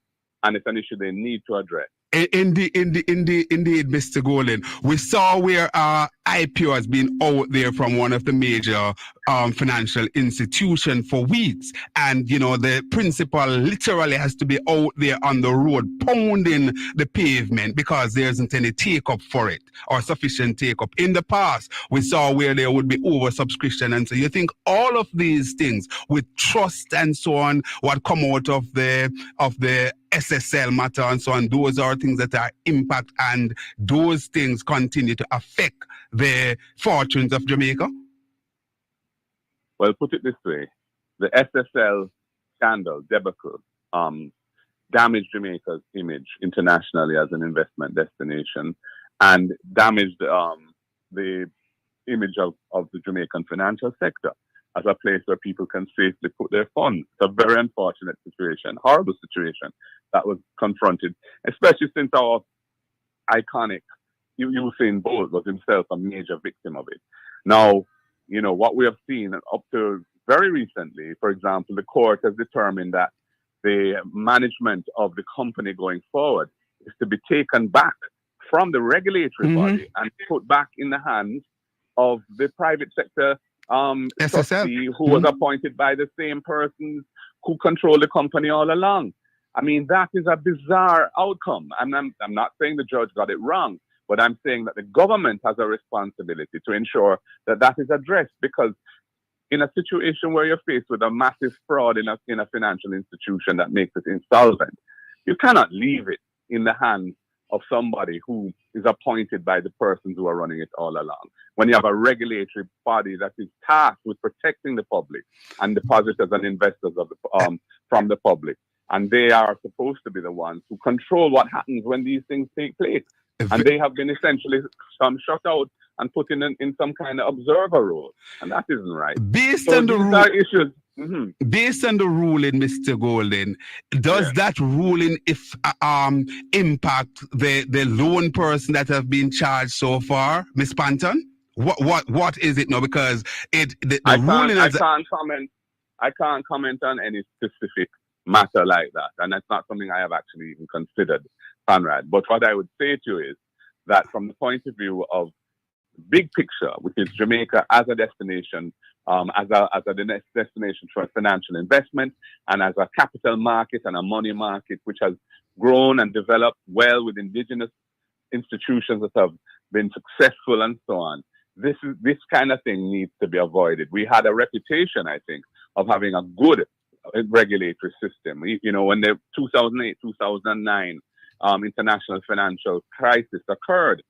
and it's an issue they need to address.
Indeed, Mr. Golden. We saw where IPO has been out there from one of the major financial institutions for weeks. And, the principal literally has to be out there on the road pounding the pavement because there isn't any take-up for it or sufficient take-up. In the past, we saw where there would be oversubscription. And so you think all of these things with trust and so on, what come out of the SSL matter and so on, those are things that are impact, and those things continue to affect the fortunes of Jamaica?
Well, put it this way. The SSL scandal, debacle, damaged Jamaica's image internationally as an investment destination and damaged the image of the Jamaican financial sector as a place where people can safely put their funds. It's a very unfortunate situation, horrible situation that was confronted, especially since our iconic Usain Bolt was himself a major victim of it. Now, what we have seen up to very recently, for example, the court has determined that the management of the company going forward is to be taken back from the regulatory body and put back in the hands of the private sector trustee who was appointed by the same persons who control the company all along. I mean, that is a bizarre outcome. And I'm not saying the judge got it wrong, but I'm saying that the government has a responsibility to ensure that that is addressed, because in a situation where you're faced with a massive fraud in a financial institution that makes it insolvent, you cannot leave it in the hands of somebody who is appointed by the persons who are running it all along. When you have a regulatory body that is tasked with protecting the public and depositors and investors of from the public, and they are supposed to be the ones who control what happens when these things take place. And they have been essentially shut out and put in some kind of observer role, and that isn't right.
Based on the
issues.
Based on the ruling, Mr. Golden, does that ruling impact the loan person that have been charged so far, Ms. Panton? What is it now? Because I can't comment on any specific matter like that, and that's not something I have actually even considered, Conrad. But what I would say to you is that from the point of view of big picture, which is Jamaica as a destination, as a destination for financial investment, and as a capital market and a money market which has grown and developed well with indigenous institutions that have been successful and so on. This kind of thing needs to be avoided. We had a reputation, I think, of having a good regulatory system. When the 2008-2009 international financial crisis occurred,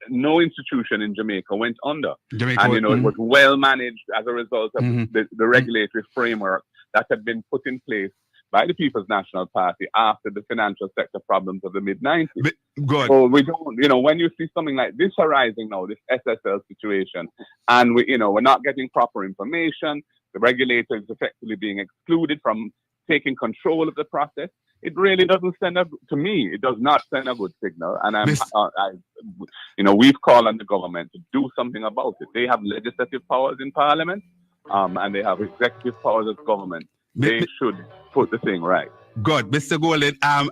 no institution in Jamaica went under. It was well managed as a result of the regulatory framework that had been put in place by the People's National Party after the financial sector problems of the mid-90s. Good.
So we don't, when you see something like this arising now, this SSL situation, and we're not getting proper information, the regulator is effectively being excluded from taking control of the process, it really doesn't it does not send a good signal. And we've called on the government to do something about it. They have legislative powers in Parliament, and they have executive powers as government. They should put the thing right.
Good. Mr. Golden, I'm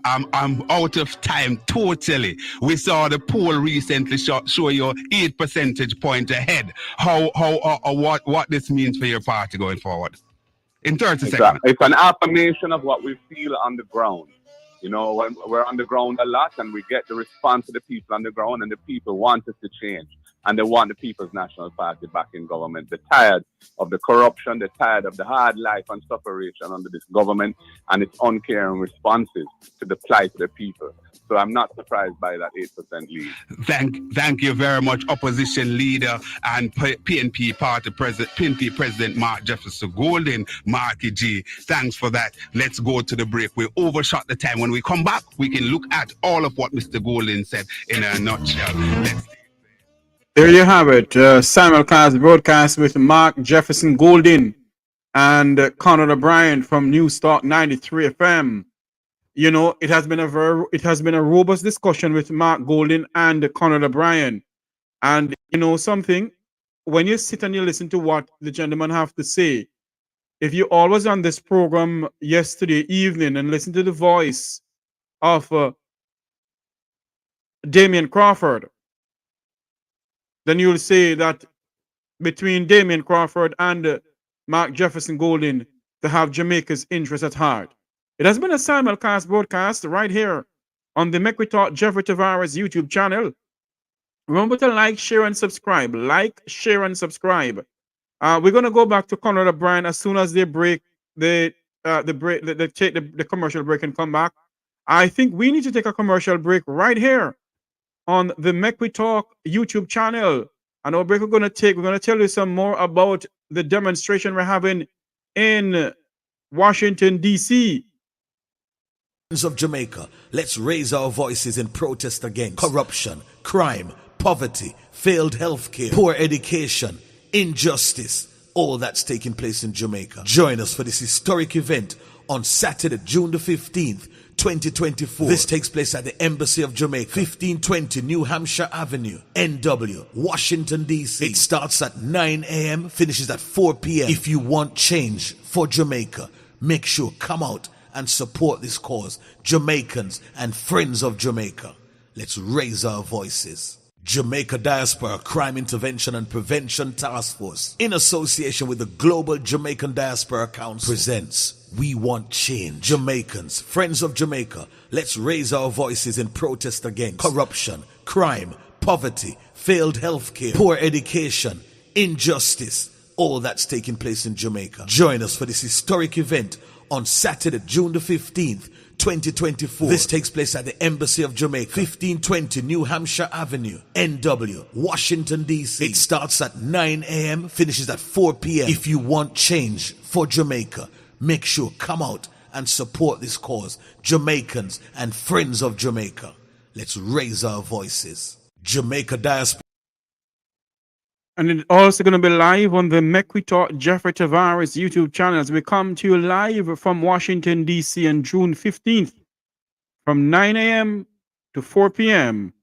out of time totally. We saw the poll recently show you 8 percentage points ahead. What this means for your party going forward? In 30 seconds.
It's an affirmation of what we feel on the ground. When we're on the ground a lot, and we get the response of the people on the ground, and the people want us to change. And they want the People's National Party back in government. They're tired of the corruption. They're tired of the hard life and separation under this government and its uncaring responses to the plight of the people. So I'm not surprised by that 8% lead.
Thank you very much, opposition leader and PNP party president, PNP president Mark Jefferson Golden, Marky G. Thanks for that. Let's go to the break. We overshot the time. When we come back, we can look at all of what Mr. Golden said in a nutshell.
There you have it. Simulcast broadcast with Mark Jefferson Golden and Conrad O'Brien from News Talk 93 FM. It has been a robust discussion with Mark Golden and Conrad O'Brien. And something, when you sit and you listen to what the gentlemen have to say, if you all was on this program yesterday evening and listened to the voice of Damian Crawford, then you'll say that between Damian Crawford and Mark Jefferson Golden, to have Jamaica's interest at heart. It has been a simulcast broadcast right here on the Make We Talk Jeffrey Tavares YouTube channel. Remember to like, share, and subscribe. Like, share, and subscribe. We're gonna go back to Conrad O'Brien as soon as they break the break, they take the commercial break and come back. I think we need to take a commercial break right here on the Make We Talk YouTube channel. And our break we're gonna tell you some more about the demonstration we're having in Washington, D.C.
Of Jamaica, let's raise our voices in protest against corruption, crime, poverty, failed healthcare, poor education, injustice, all that's taking place in Jamaica. Join us for this historic event on Saturday, June the 15th, 2024. This takes place at the Embassy of Jamaica, 1520 New Hampshire Avenue, NW, Washington, D.C. It starts at 9 a.m., finishes at 4 p.m. If you want change for Jamaica, make sure come out and support this cause. Jamaicans and friends of Jamaica, let's raise our voices. Jamaica Diaspora Crime Intervention and Prevention Task Force, in association with the Global Jamaican Diaspora Council, presents We Want Change. Jamaicans, friends of Jamaica, let's raise our voices in protest against corruption, crime, poverty, failed healthcare, poor education, injustice, all that's taking place in Jamaica. Join us for this historic event on Saturday, June the 15th, 2024. This takes place at the Embassy of Jamaica, 1520 New Hampshire Avenue, NW, Washington, D.C. It starts at 9 a.m., finishes at 4 p.m. If you want change for Jamaica, make sure come out and support this cause. Jamaicans and friends of Jamaica, let's raise our voices. Jamaica Diaspora.
And it's also going to be live on the Make We Talk Jeffrey Tavares YouTube channel as we come to you live from Washington, D.C. on June 15th from 9 a.m. to 4 p.m.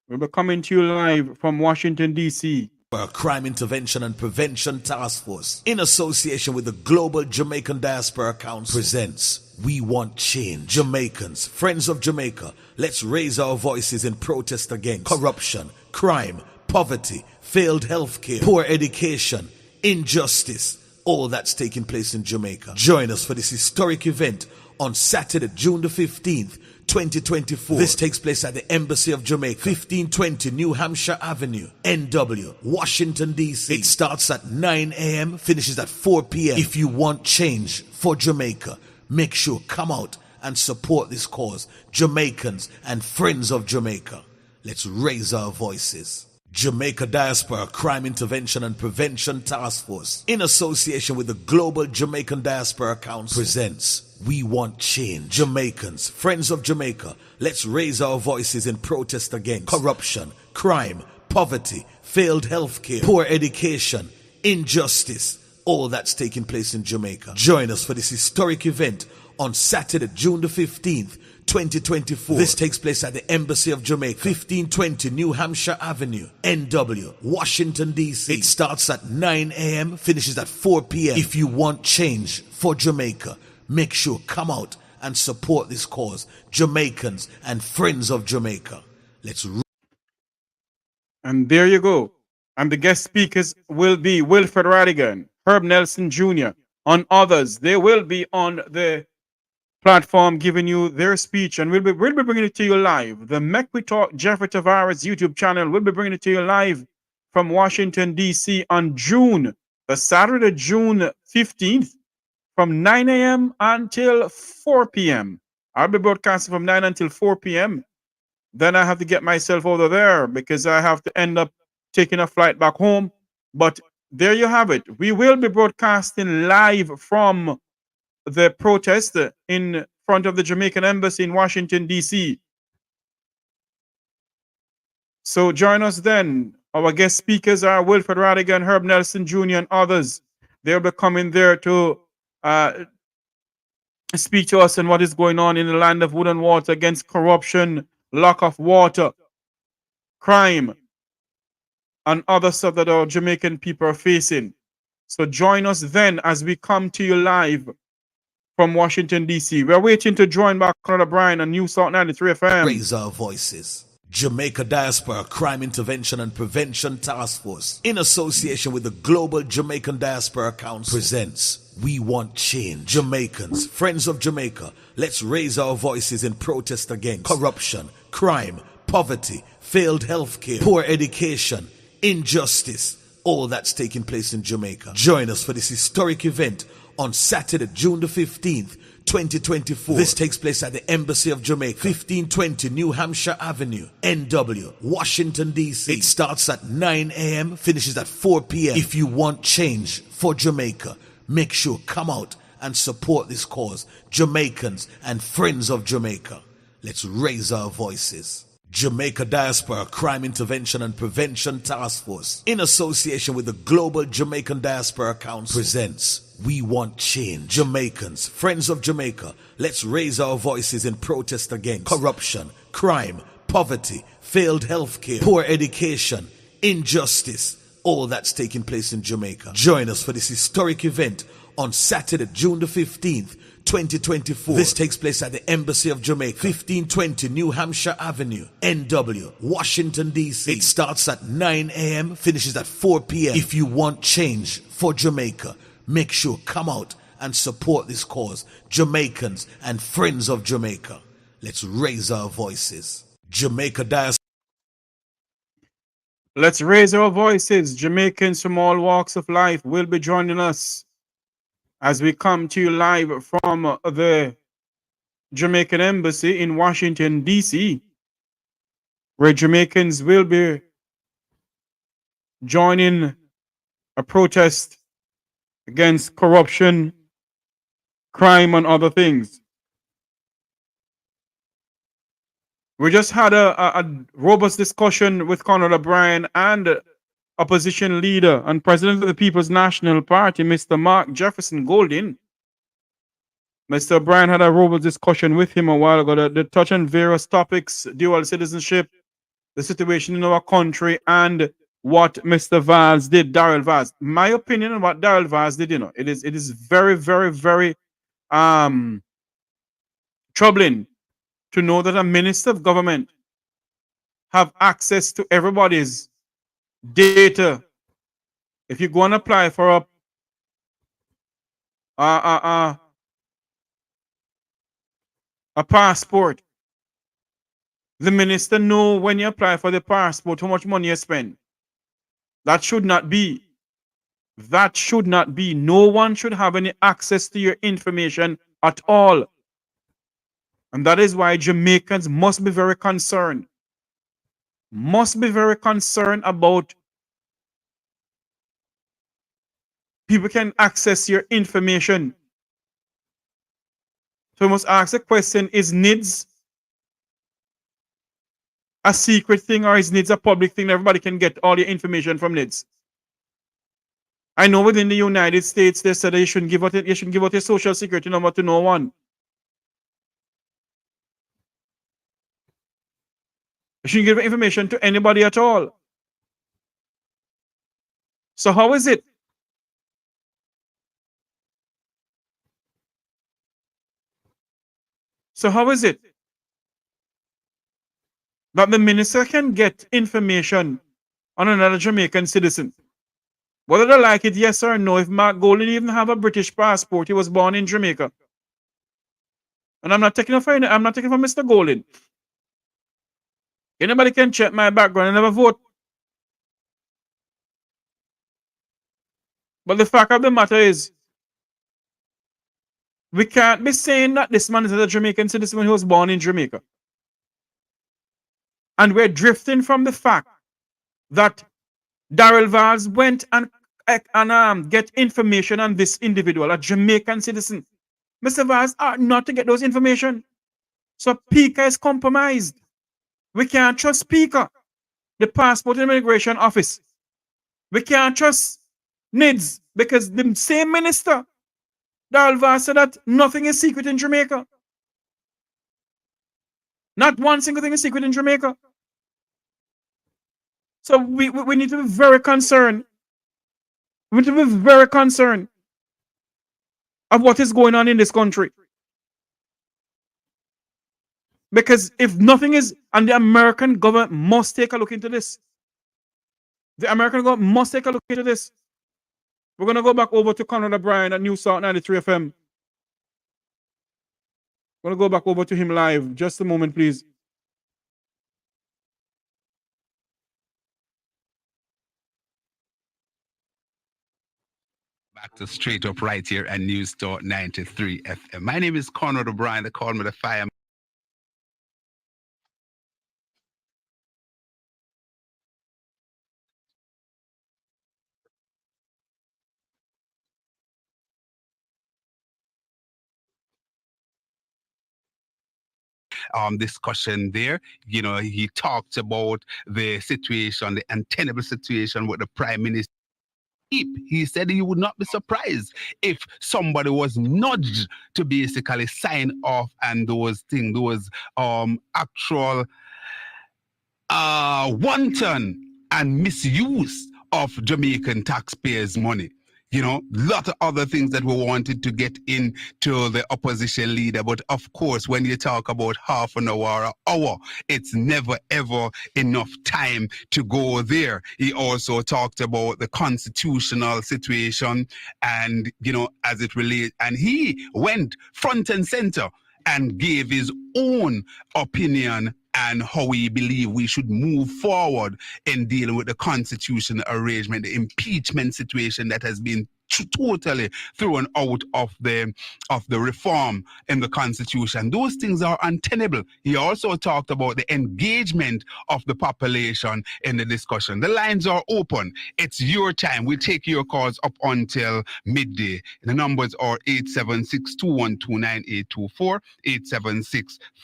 We'll be coming to you live from Washington, D.C.
Crime Intervention and Prevention Task Force, in association with the Global Jamaican Diaspora Council, presents We Want Change. Jamaicans, friends of Jamaica, let's raise our voices in protest against corruption, crime, poverty, failed healthcare, poor education, injustice, all that's taking place in Jamaica. Join us for this historic event on Saturday, June the 15th, 2024. This takes place at the Embassy of Jamaica, 1520 New Hampshire Avenue, NW, Washington, D.C. It starts at 9 a.m., finishes at 4 p.m. If you want change for Jamaica, make sure come out and support this cause. Jamaicans and friends of Jamaica, let's raise our voices. Jamaica Diaspora Crime Intervention and Prevention Task Force, in association with the Global Jamaican Diaspora Council, presents We Want Change. Jamaicans, friends of Jamaica, let's raise our voices in protest against corruption, crime, poverty, failed healthcare, poor education, injustice, all that's taking place in Jamaica. Join us for this historic event on Saturday, June the 15th, 2024. This takes place at the Embassy of Jamaica, 1520 New Hampshire Avenue, NW, Washington, D.C. It starts at 9 a.m., finishes at 4 p.m. If you want change for Jamaica, make sure come out and support this cause. Jamaicans and friends of Jamaica, let's.
And there you go. And the guest speakers will be Wilfred Radigan, Herb Nelson Jr., and others. They will be on the platform giving you their speech, and we'll be bringing it to you live. The Make We Talk Jeffrey Tavares YouTube channel will be bringing it to you live from Washington, D.C. on Saturday, June 15th from 9 a.m. until 4 p.m. I'll be broadcasting from 9 until 4 p.m. Then I have to get myself over there because I have to end up taking a flight back home. But there you have it. We will be broadcasting live from the protest in front of the Jamaican Embassy in Washington, D.C. So join us then. Our guest speakers are Wilfred Radigan, Herb Nelson Jr., and others. They'll be coming there to speak to us on what is going on in the land of wood and water against corruption, lack of water, crime, and other stuff that our Jamaican people are facing. So join us then as we come to you live from Washington, D.C. We're waiting to join back Conrad Bryan on News Talk 93 FM.
Raise our voices. Jamaica Diaspora Crime Intervention and Prevention Task Force, in association with the Global Jamaican Diaspora Council, presents We Want Change. Jamaicans, friends of Jamaica, let's raise our voices in protest against corruption, crime, poverty, failed healthcare, poor education, injustice, all that's taking place in Jamaica. Join us for this historic event on Saturday, June the 15th, 2024. This takes place at the Embassy of Jamaica, 1520 New Hampshire Avenue, NW, Washington, D.C. It starts at 9 a.m., finishes at 4 p.m. If you want change for Jamaica, make sure come out and support this cause. Jamaicans and friends of Jamaica, let's raise our voices. Jamaica Diaspora Crime Intervention and Prevention Task Force, in association with the Global Jamaican Diaspora Council, presents We Want Change. Jamaicans, friends of Jamaica, let's raise our voices in protest against corruption, crime, poverty, failed healthcare, poor education, injustice, all that's taking place in Jamaica. Join us for this historic event on Saturday, June the 15th, 2024. This takes place at the Embassy of Jamaica, 1520 New Hampshire Avenue, NW, Washington, D.C. It starts at 9 a.m., finishes at 4 p.m. If you want change for Jamaica, make sure come out and support this cause. Jamaicans and friends of Jamaica, let's raise our voices. Jamaica Diaspora.
Let's raise our voices. Jamaicans from all walks of life will be joining us as we come to you live from the Jamaican Embassy in Washington, D.C., where Jamaicans will be joining a protest against corruption, crime, and other things. We just had a robust discussion with Conrad Bryan and opposition leader and president of the People's National Party, Mr. Mark Jefferson Golding. Mr. Bryan had a robust discussion with him a while ago. They touched on various topics: dual citizenship, the situation in our country, and what Mr. Vaz did, Daryl Vaz. My opinion on what Daryl Vaz did, it is very, very, very troubling to know that a minister of government have access to everybody's data. If you go and apply for a passport, the minister know when you apply for the passport how much money you spend. That should not be. That should not be. No one should have any access to your information at all. And that is why Jamaicans must be very concerned. Must be very concerned about people can access your information. So we must ask the question, is NIDS a secret thing or is NIDS a public thing? Everybody can get all your information from NIDS. I know within the United States they said that you shouldn't give out your social security number to no one. You shouldn't give information to anybody at all. So how is it? So how is it that the minister can get information on another Jamaican citizen? Whether they like it, yes or no, if Mark Golding even have a British passport, he was born in Jamaica. And I'm not taking from Mr. Golding. Anybody can check my background and never vote. But the fact of the matter is, we can't be saying that this man is a Jamaican citizen when he was born in Jamaica. And we're drifting from the fact that Daryl Vaz went and get information on this individual, a Jamaican citizen. Mr. Vaz ought not to get those information. So PICA is compromised. We can't trust PICA, the Passport and Immigration Office. We can't trust NIDS because the same minister, Daryl Vaz, said that nothing is secret in Jamaica. Not one single thing is secret in Jamaica. So we need to be very concerned We need to be very concerned of what is going on in this country. Because if nothing is, and the American government must take a look into this. The American government must take a look into this. We're going to go back over to Conrad O'Brien at News Talk 93 FM. We're going to go back over to him live. Just a moment, please.
Back to Straight Up right here at News Talk 93 FM. My name is Conrad O'Brien. They call me the Fire. Discussion there. You know, he talked about the situation, the untenable situation with the Prime Minister. He said he would not be surprised if somebody was nudged to basically sign off and those things, those actual wanton and misuse of Jamaican taxpayers' money. You know, lot of other things that we wanted to get into the opposition leader. But of course, when you talk about half an hour or an hour, it's never, ever enough time to go there. He also talked about the constitutional situation and, you know, as it relates, and he went front and center and gave his own opinion and how we believe we should move forward in dealing with the constitutional arrangement, the impeachment situation that has been totally thrown out of the reform in the constitution. Those things are untenable. He also talked about the engagement of the population in the discussion. The lines are open. It's your time. We'll take your calls up until midday. The numbers are 876-212-9824,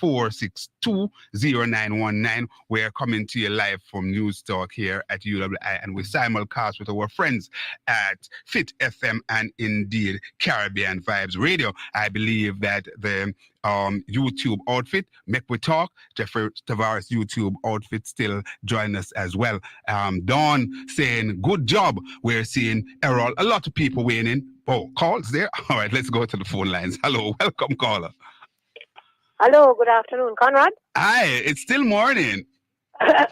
876-462-0919. We're coming to you live from News Talk here at UWI, and we simulcast with our friends at Fit FM and indeed Caribbean Vibes Radio. I believe that the YouTube outfit, Make We Talk, Jeffrey Tavares YouTube outfit still join us as well. Dawn saying, good job. We're seeing Errol, a lot of people weighing in. Oh, calls there? All right, let's go to the phone lines. Hello, welcome caller.
Hello, good afternoon, Conrad.
Hi, it's still morning.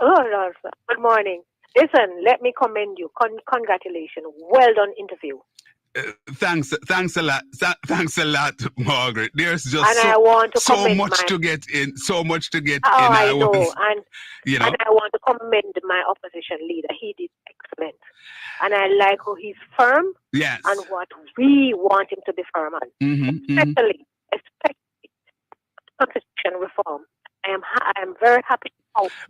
Lord, good morning. Listen, let me commend you. Congratulations. Well done interview.
Thanks a lot. Thanks a lot, Margaret. There's just so much to get in.
I know. And I want to commend my opposition leader. He did excellent. And I like how he's firm.
Yes.
And what we want him to be firm on. Especially constitution reform. I am very happy.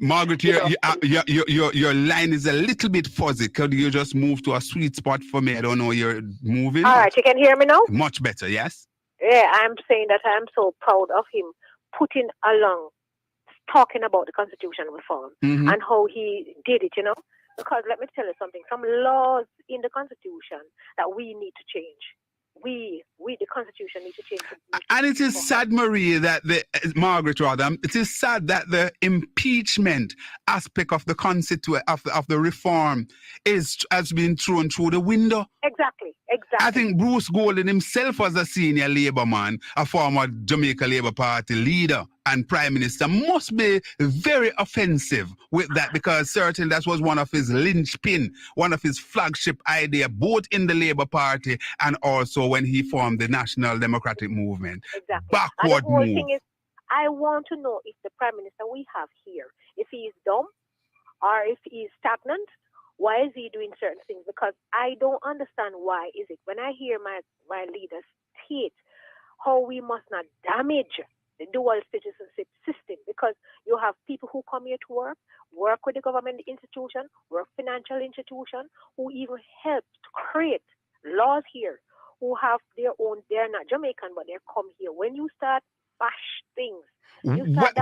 Margaret, your line is a little bit fuzzy. Could you just move to a sweet spot for me? I don't know, you're moving.
All right, you can hear me now?
Much better, yes?
Yeah, I'm saying that I'm so proud of him putting along, talking about the constitution reform and how he did it, Because let me tell you something, some laws in the constitution that we need to change. We, the Constitution, need to change.
And it is sad, Marie, that it is sad that the impeachment aspect of the of the reform has been thrown through the window.
Exactly.
I think Bruce Golden himself was a senior Labour man, a former Jamaica Labour Party leader and Prime Minister, must be very offensive with that, because certainly that was one of his linchpin, one of his flagship idea, both in the Labour Party and also when he formed the National Democratic Movement.
Exactly.
Backward
and the whole
move.
Thing is, I want to know if the Prime Minister we have here, if he is dumb or if he is stagnant. Why is he doing certain things? Because I don't understand why is it. When I hear my leaders state how we must not damage the dual citizenship system, because you have people who come here to work with the government institution, work financial institution, who even help to create laws here, who have their own, they're not Jamaican, but they come here. When you start bash things,
let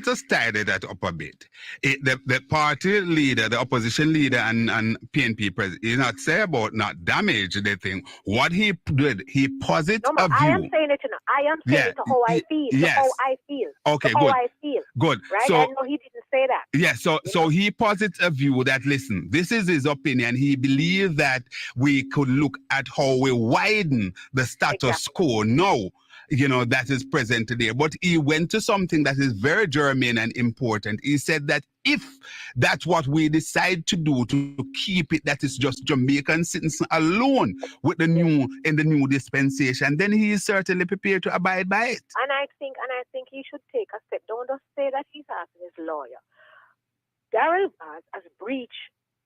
us tidy that up a bit. The party leader, the opposition leader, and PNP president, he not say about not damage the thing. What he did, he posited a view.
I am saying it. I am saying it to how I feel.
Yes.
To how I feel.
Okay,
to
good.
How I feel.
Good.
Right.
So,
I know he didn't say that.
Yeah, so he posits a view that, listen, this is his opinion. He believes that we could look at how we widen the status quo now, that is present today. But he went to something that is very germane and important. He said that if that's what we decide to do, to keep it, that is just Jamaican citizens alone with the new dispensation, then he is certainly prepared to abide by it.
And I think he should take a step. Don't just say that he's asking his lawyer. Darrell Vaz has breached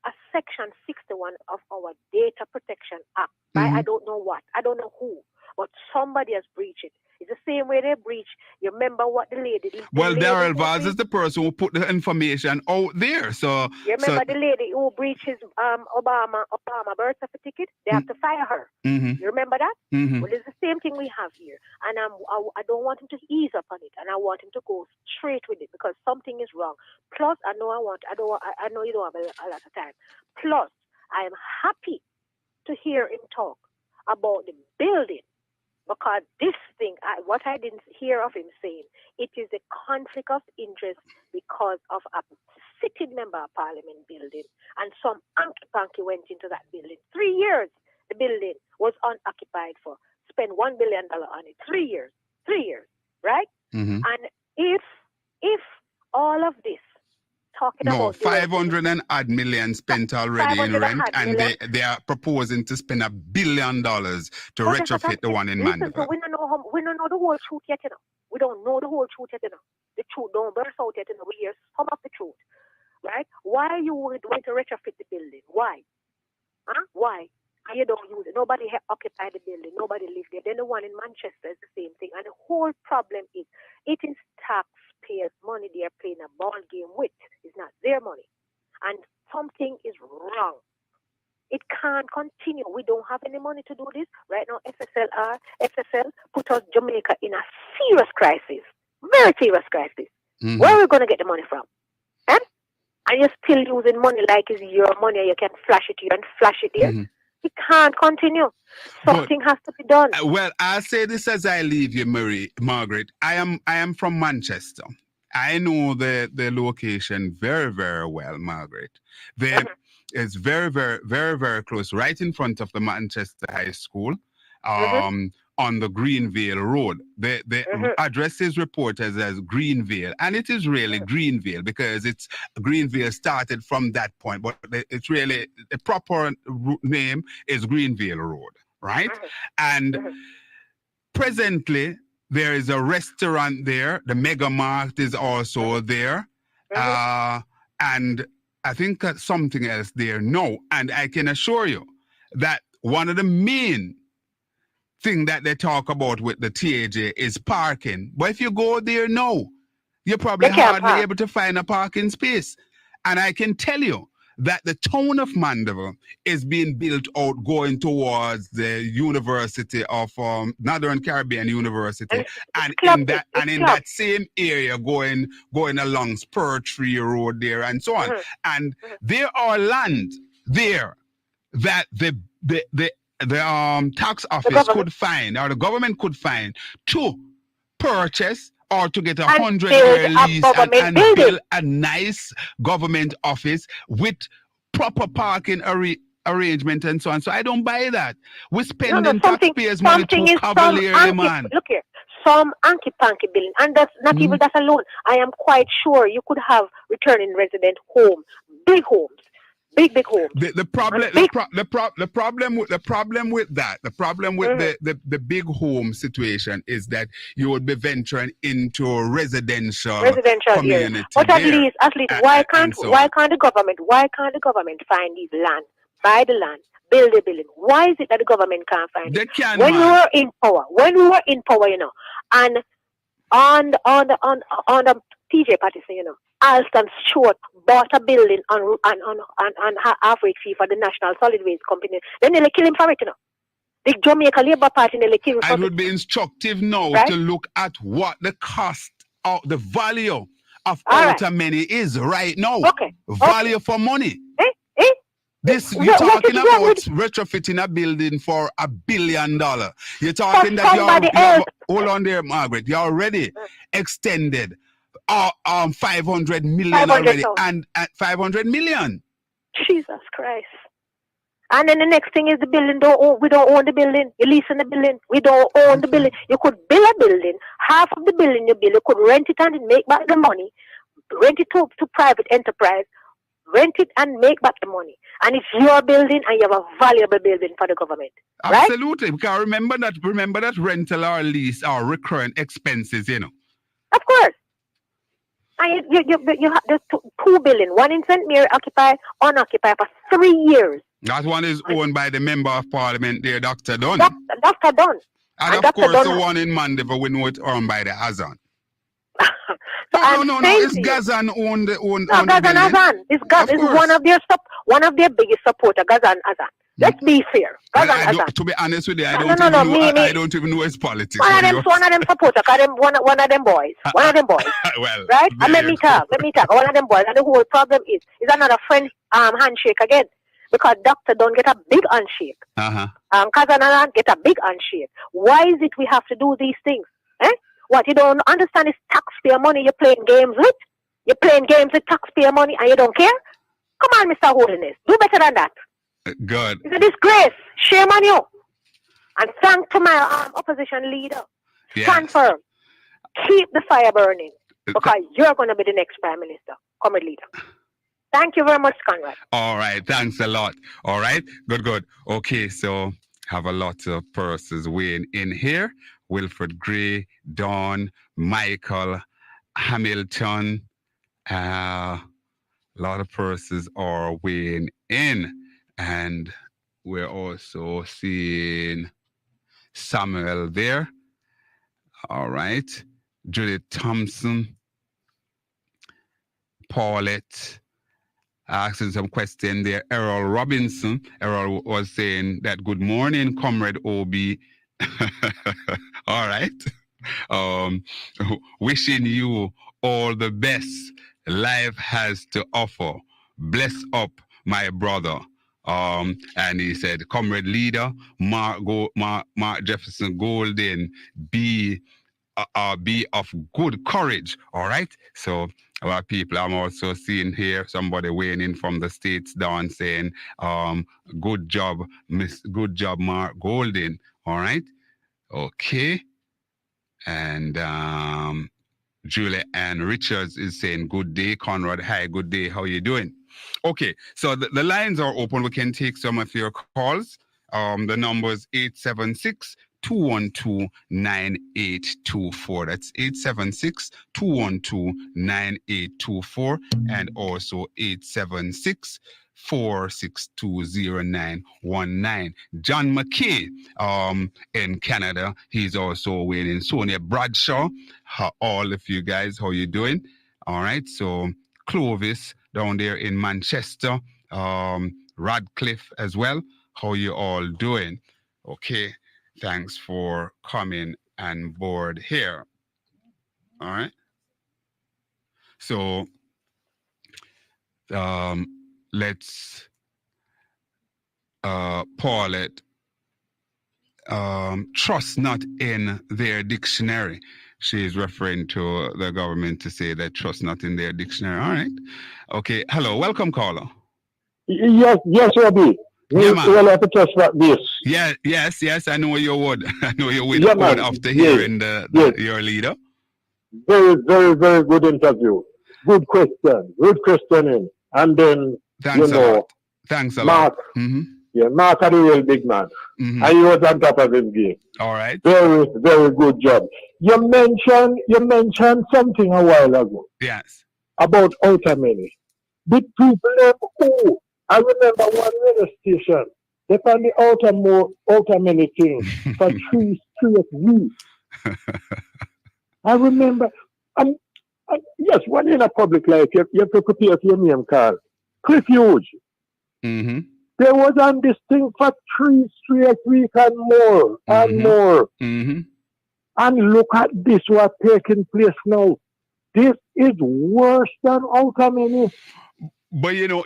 a section 61 of our Data Protection Act. I don't know what. I don't know who. But somebody has breached it. It's the same way they breached. You remember what the lady did?
Well, Darrell Vaz is the person who put the information out there. So
you remember the lady who breached his Obama birth certificate? They have to fire her. You remember that? Well, it's the same thing we have here. And I don't want him to ease up on it, and I want him to go straight with it because something is wrong. Plus, I know you don't have a lot of time. Plus, I am happy to hear him talk about the building. Because this thing, what I didn't hear of him saying, it is a conflict of interest because of a sitting member of parliament building, and some hanky-panky went into that building. 3 years the building was unoccupied for. Spent $1 billion on it. 3 years. 3 years, right? And if all of this, talking about
500 and odd million spent already in rent, and they are proposing to spend $1 billion to retrofit the one in Mandeville.
So we don't know the whole truth yet, We don't know the whole truth yet, The truth don't burst out yet, We hear some of the truth, right? Why are you going to retrofit the building? Why? Why? And you don't use it. Nobody occupied the building. Nobody lived there. Then the one in Manchester is the same thing. And the whole problem is it is taxpayers' money they are playing a ball game with. It's not their money. And something is wrong. It can't continue. We don't have any money to do this. Right now, FSL put us Jamaica in a serious crisis. Very serious crisis. Where are we going to get the money from? And you're still using money like it's your money. You can flash it here and flash it there. It can't continue. Something has to be done.
Well, I'll say this as I leave you, Margaret. I am from Manchester. I know the location very, very well, Margaret. It's very, very, very, very close, right in front of the Manchester High School, on the Greenvale Road. The address is reported as Greenvale, and it is really Greenvale because Greenvale started from that point, but it's really, the proper name is Greenvale Road, right? And presently, there is a restaurant there. The Mega Mart is also there. And I think something else there. No, and I can assure you that one of the main thing that they talk about with the TAJ is parking. But if you go there now, you're probably hardly able to find a parking space. And I can tell you that the town of Mandeville is being built out going towards the University of Northern Caribbean University, and in that same area going along Spur Tree Road there and so on. And there are land there that the tax office could find, or the government could find, to purchase or to get 100-year lease and build a nice government office with proper parking arrangement and so on. So I don't buy that. We're spending taxpayers' money to cavalier, man.
Look here, some hanky-panky building, and that's not even that alone. I am quite sure you could have returning resident home, big homes. Big homes.
The problem with the big home situation is that you would be venturing into a residential community.
Area. But at least why can't the government find these land, buy the land, build a building? Why is it that the government can't find it? When we were in power, and on the TJ Patterson, Alston Stewart bought a building on halfway fee for the National Solid Waste Company. Then they kill him for it, The Jamaica Labour Party, they kill him for it.
It would be instructive now to look at what the cost of the value of outer money is right now. Value for money. You're talking about retrofitting a building for $1 billion. You're talking that hold on there, Margaret. You already extended 500 million
500
already,
thousand.
and 500 million.
Jesus Christ. And then the next thing is the building. We don't own the building. You're leasing the building. We don't own the building. You could build a building. Half of the building you build, you could rent it and make back the money. Rent it to private enterprise. Rent it and make back the money. And it's your building and you have a valuable building for the government. Right?
Absolutely. Because remember that rental or lease are recurrent expenses, you know.
Of course. And you have the two buildings. One in St. Mary unoccupied for 3 years.
That one is owned by the Member of Parliament there, Dr. Dunn.
Dr. Dunn.
And of
Dr.
course,
Dunn
the one in Mandeville, we know it's owned by the Azan.
So
No. It's Gazan owned the
Gazan Azan. It's one of their biggest supporters, Gazan Azan. Let's be fair. Gazan Azan.
To be honest with you, I don't even know his politics.
One of them supporters, one of them boys.
Well,
right? And let me talk. One of them boys. And the whole problem is another French handshake again. Because Dr. Dunn get a big handshake. Kazan Azan get a big handshake. Why is it we have to do these things? What you don't understand is taxpayer money you're playing games with? You're playing games with taxpayer money and you don't care? Come on, Mr. Holiness. Do better than that.
Good.
It's a disgrace. Shame on you. And thank to my opposition leader. Stand firm. Keep the fire burning. Because you're going to be the next Prime Minister. Comrade leader. Thank you very much, Conrad.
All right. Thanks a lot. All right. Good. Okay, so have a lot of persons weighing in here. Wilfred Gray, Dawn, Michael, Hamilton. A lot of persons are weighing in. And we're also seeing Samuel there. All right. Judith Thompson. Paulette. Asking some question there. Errol Robinson. Errol was saying that good morning, Comrade OB. All right. Wishing you all the best life has to offer. Bless up, my brother. And he said, Comrade leader, Mark Jefferson Golden, be of good courage. All right. So a lot of people I'm also seeing here, somebody weighing in from the States down saying, good job, Mark Golden. All right. Okay. And Julia Ann Richards is saying, good day, Conrad. Hi, good day. How are you doing? Okay. So the lines are open. We can take some of your calls. The number is 876-212-9824. That's 876-212-9824 and also 876-462-0919. John McKay in Canada, he's also waiting. Sonia Bradshaw, all of you guys, how you doing? All right, so Clovis down there in Manchester, Radcliffe as well, how you all doing? Okay, thanks for coming on board here. All right, so let's Paulette, trust not in their dictionary. She is referring to the government to say that trust not in their dictionary. All right. Okay. Hello. Welcome, caller.
Yes, Robbie.
Yeah, man.
We'll have to trust about this.
Yes. I know you would. I know you would.
Yeah, man.
After hearing your leader.
Very, very, very good interview. Good question. Good questioning. And then,
Thanks a lot. Thanks a
Mark,
lot. Mm-hmm.
Yeah, Mark had a real big man.
Mm-hmm.
And he was on top of his game.
All right.
Very, very good job. You mentioned something a while ago.
Yes.
About outer money. The people who I remember one radio station. They found the outer money thing for 3 straight weeks. I remember. Yes, when you're in a public life, you have to prepare for your name card. Cliff Hughes.
Mm-hmm.
There was on this thing for 3 straight weeks and more and more.
Mm-hmm.
And look at this what's taking place now. This is worse than outer money.
But you know,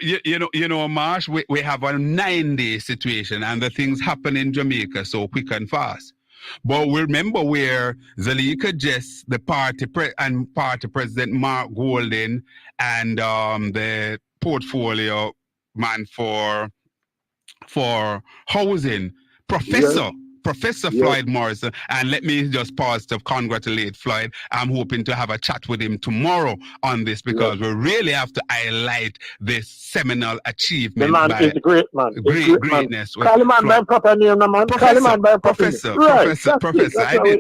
Marsh, we have a 9-day situation, and the things happen in Jamaica so quick and fast. But we remember where Zalika Jess, the party president Mark Golden, and the portfolio man for housing, Professor Floyd Morrison, and let me just pause to congratulate Floyd. I'm hoping to have a chat with him tomorrow on this because we really have to highlight this seminal achievement.
The man is a great man.
Greatness.
Call him man by proper name, man. Call him man by proper name.
Professor. I did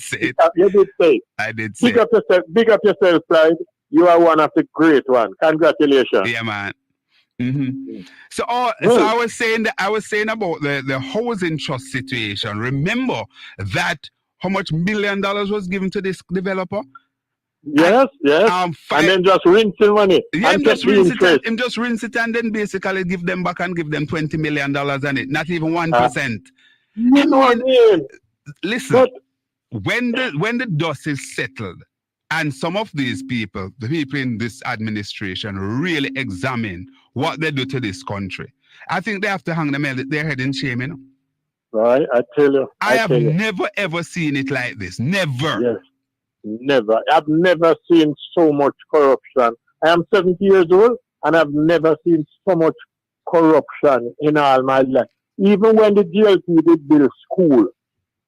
say it.
You did say it.
I did say
it. Big up yourself, Floyd. You are one of the great ones. Congratulations.
Yeah, man. Mm-hmm. So I was saying about the housing trust situation. Remember that how much $1 million was given to this developer?
Yes. And then just rinsing money.
Yeah, him just rinse it and then basically give them back and give them $20 million on it. Not even 1%.
You know what I mean?
Listen, when the dust is settled, and some of these people, the people in this administration, really examine what they do to this country, I think they have to hang their head in shame, you know?
Right, I tell you.
I have never ever seen it like this. Never.
Yes, never. I've never seen so much corruption. I am 70 years old, and I've never seen so much corruption in all my life. Even when the GLP did build school,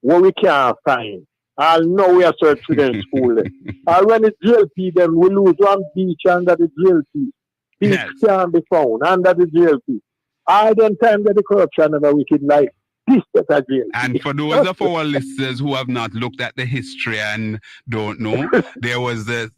what we can't find. I'll know we are searching student school. And when the GLP, then we lose one beach under the GLP. Beach can't be found under the GLP. I don't time that the corruption of a wicked life. This that a GLP.
And for those of our listeners who have not looked at the history and don't know, there was at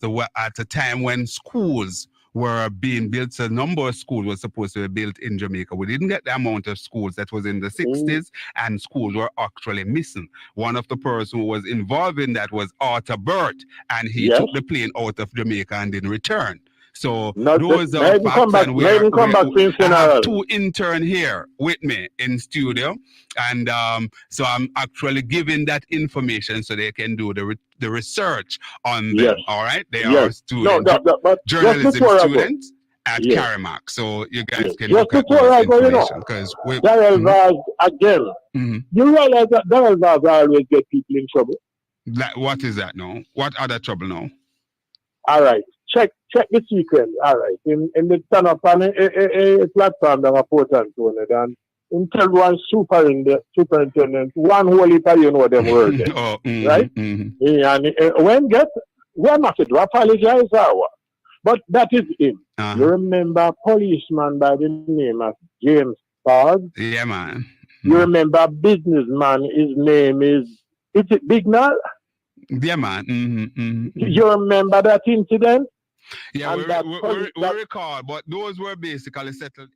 a time when schools were being built. So a number of schools were supposed to be built in Jamaica. We didn't get the amount of schools that was in the 60s, and schools were actually missing. One of the persons who was involved in that was Arthur Burt, and he took the plane out of Jamaica and didn't return. So those are facts, and I have two interns here with me in studio, and so I'm actually giving that information so they can do the research on them. All right, they are students, journalism students at Carimac, so you guys can look at those information because
Darrell Vaz again. You realize that Darrell Vaz always get people in trouble.
What is that now? What other trouble now?
All right. Check the sequence. All right. In the stand up on a platform that I put on it, and in tell one superintendent, one whole heap of them words. Right? And when must it apologize or but that is him. You remember a policeman by the name of James Fogg?
Yeah, man.
You remember a businessman, his name is it Bignall?
Yeah, man.
You remember that incident?
Yeah, we recall, but those were basically settled.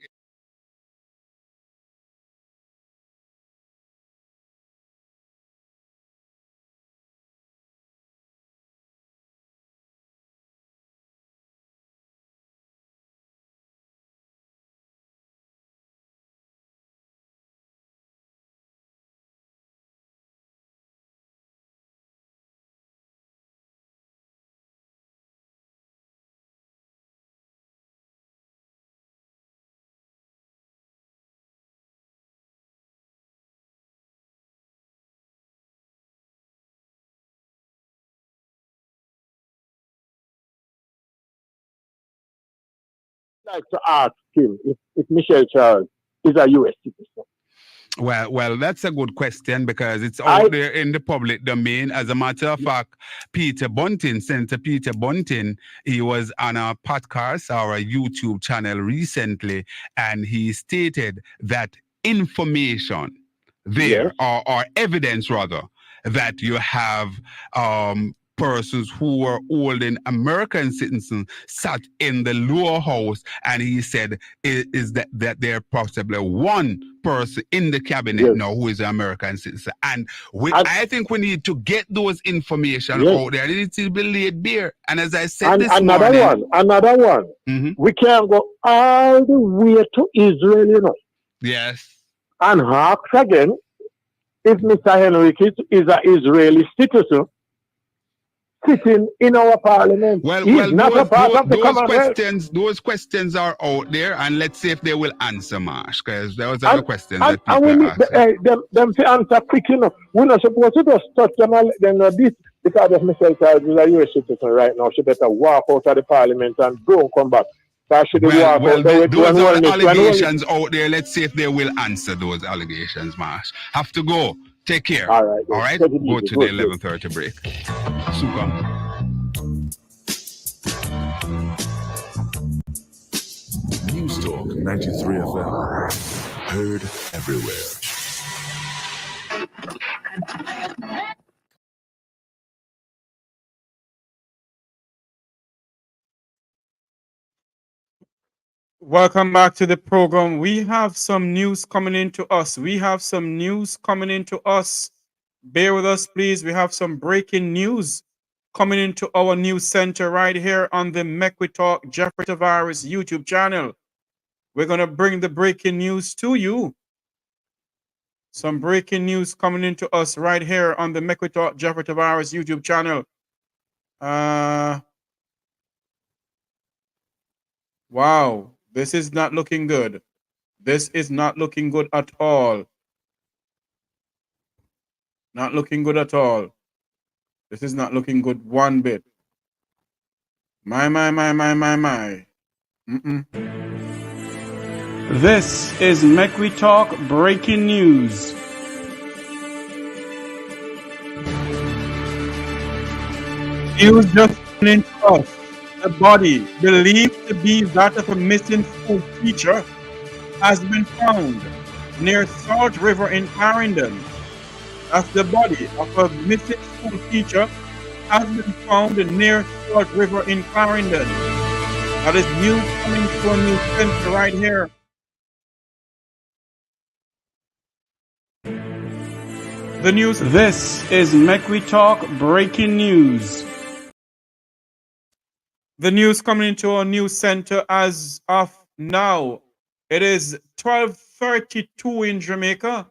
Like to ask him if Michelle Charles is a U.S. citizen.
Well, that's a good question because it's out there in the public domain. As a matter of fact, Senator Peter Bunting, he was on a podcast or a YouTube channel recently, and he stated that information there, or evidence rather, that you have persons who were holding American citizens sat in the lower house, and he said is that there possibly one person in the cabinet now who is an American citizen, and I think we need to get those information out there. It needs to be laid bare. And as I said
another one. We can go all the way to Israel, you know.
Yes.
And ask again if Mr. Henry is an Israeli citizen. sitting in our parliament. He is not a part of the Commonwealth.
those questions are out there, and let's see if they will answer, Marsh, because those are the questions that
And
people
we
are
need
asking.
them to answer quick enough. We're not supposed to just touch them and let them know this. Because if Michelle Charles is a US citizen right now, she better walk out of the parliament and don't come back. So she walk out
Those are the allegations out there. Let's see if they will answer those allegations, Marsh. Have to go. Take care.
All right.
All right.
Take it
Go
easy.
to
Good,
the 11:30 break. Super.
News Talk 93 FM. Heard everywhere.
Welcome back to the program. We have some news coming into us. Bear with us, please. We have some breaking news coming into our news center right here on the Mecwi Talk Jeffrey Tavares YouTube channel. We're going to bring the breaking news to you. Some breaking news coming into us right here on the Mecwi Talk Jeffrey Tavares YouTube channel. Wow, this is not looking good. This is not looking good at all. Not looking good at all. This is not looking good one bit. My. This is Mecwi Talk breaking news. News just coming into us. The body believed to be that of a missing school teacher has been found near Salt River in Clarendon. As the body of a missing school teacher has been found near Salt River in Clarendon. That is news coming to a new center right here. The news. This is Mecwi Talk breaking news. The news coming into our news center as of now. It is 12:32 in Jamaica,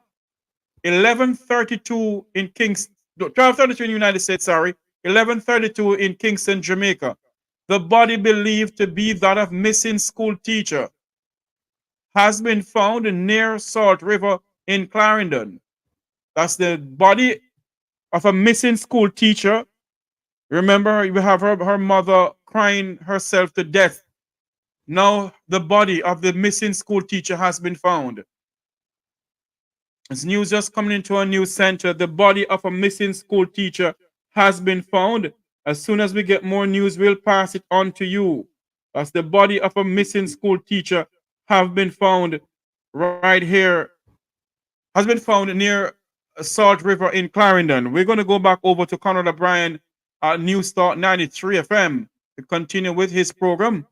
11:32 in Kingston, 12:32 in the United States, 11:32 in Kingston, Jamaica. The body believed to be that of missing school teacher has been found near Salt River in Clarendon. That's the body of a missing school teacher. Remember, we have her mother crying herself to death. Now the body of the missing school teacher has been found. It's news just coming into a news center. The body of a missing school teacher has been found. As soon as we get more news, we'll pass it on to you. That's the body of a missing school teacher have been found right here. Has been found near Salt River in Clarendon. We're going to go back over to Conrad O'Brien at News Talk 93 FM to continue with his program.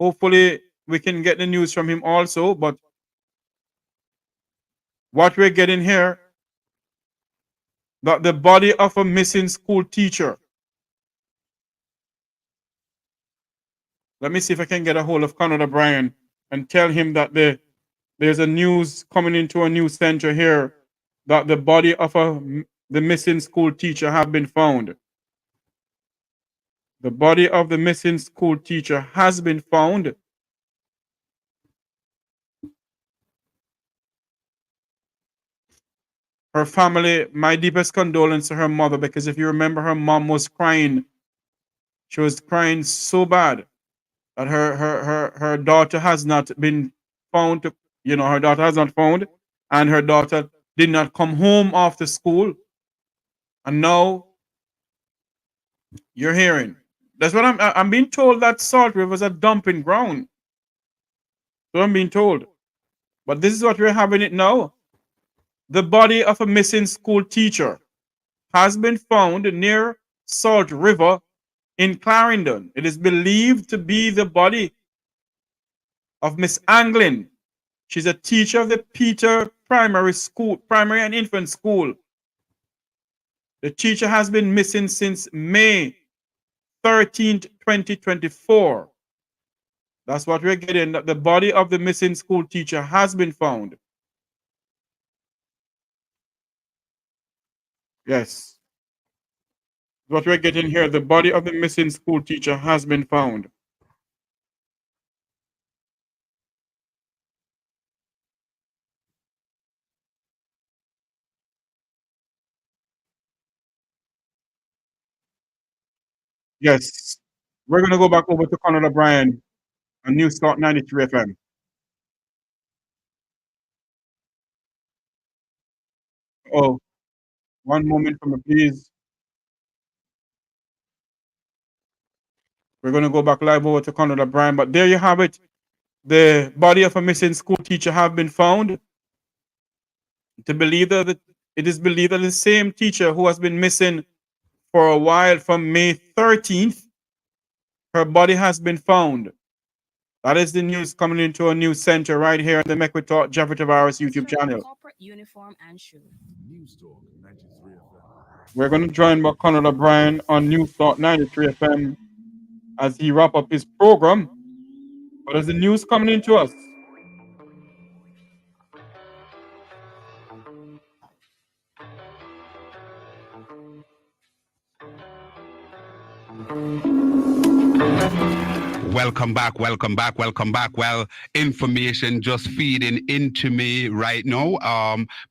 Hopefully, we can get the news from him also. But what we're getting here, that the body of a missing school teacher. Let me see if I can get a hold of Conrad O'Brien and tell him that there's a news coming into a news center here that the body of the missing school teacher have been found. The body of the missing school teacher has been found. Her family, my deepest condolence to her mother, because if you remember, her mom was crying. She was crying so bad that her daughter has not been found. Her daughter has not found, and her daughter did not come home after school. And now you're hearing. That's what I'm being told, that Salt River is a dumping ground. So I'm being told. But this is what we're having it now. The body of a missing school teacher has been found near Salt River in Clarendon. It is believed to be the body of Miss Anglin. She's a teacher of the Peter Primary and Infant School. The teacher has been missing since May 13th, 2024. That's what we're getting, that the body of the missing school teacher has been found. Yes. What we're getting here, the body of the missing school teacher has been found. Yes. We're going to go back over to Conrad O'Brien on News Talk 93 FM. Oh, one moment for me, please. We're going to go back live over to Conrad O'Brien, but there you have it. The body of a missing school teacher have been found. It is believed that the same teacher who has been missing for a while from May 13th, her body has been found. That is the news coming into a news center right here on the Make We Talk Jeffrey Tavares YouTube channel.
Corporate uniform and shoe.
News Talk 93 FM.
We're going to join Conrad O'Brien on News Talk 93 FM as he wrap up his program. But as the news coming into us,
Welcome back. Well, information just feeding into me right now.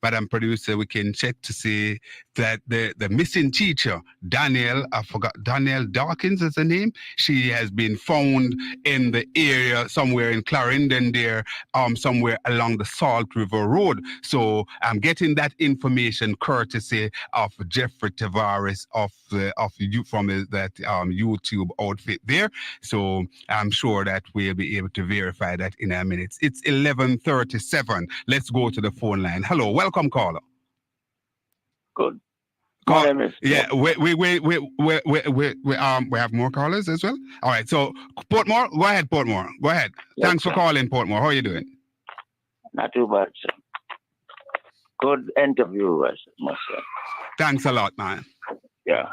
But I'm producer, we can check to see that the missing teacher, Danielle Dawkins is her name. She has been found in the area somewhere in Clarendon there, somewhere along the Salt River Road. So I'm getting that information courtesy of Jeffrey Tavares from that YouTube outfit there. So I'm sure that we'll be able to verify that in a minute. It's 11:37. Let's go to the phone line. Hello, welcome caller.
Good.
Yeah, we have more callers as well. All right, so Portmore, go ahead, Portmore. Go ahead.
Yes,
Thanks for calling, Portmore. How are you doing?
Not too bad, sir. Good interview, I must say.
Thanks a lot, man.
Yeah.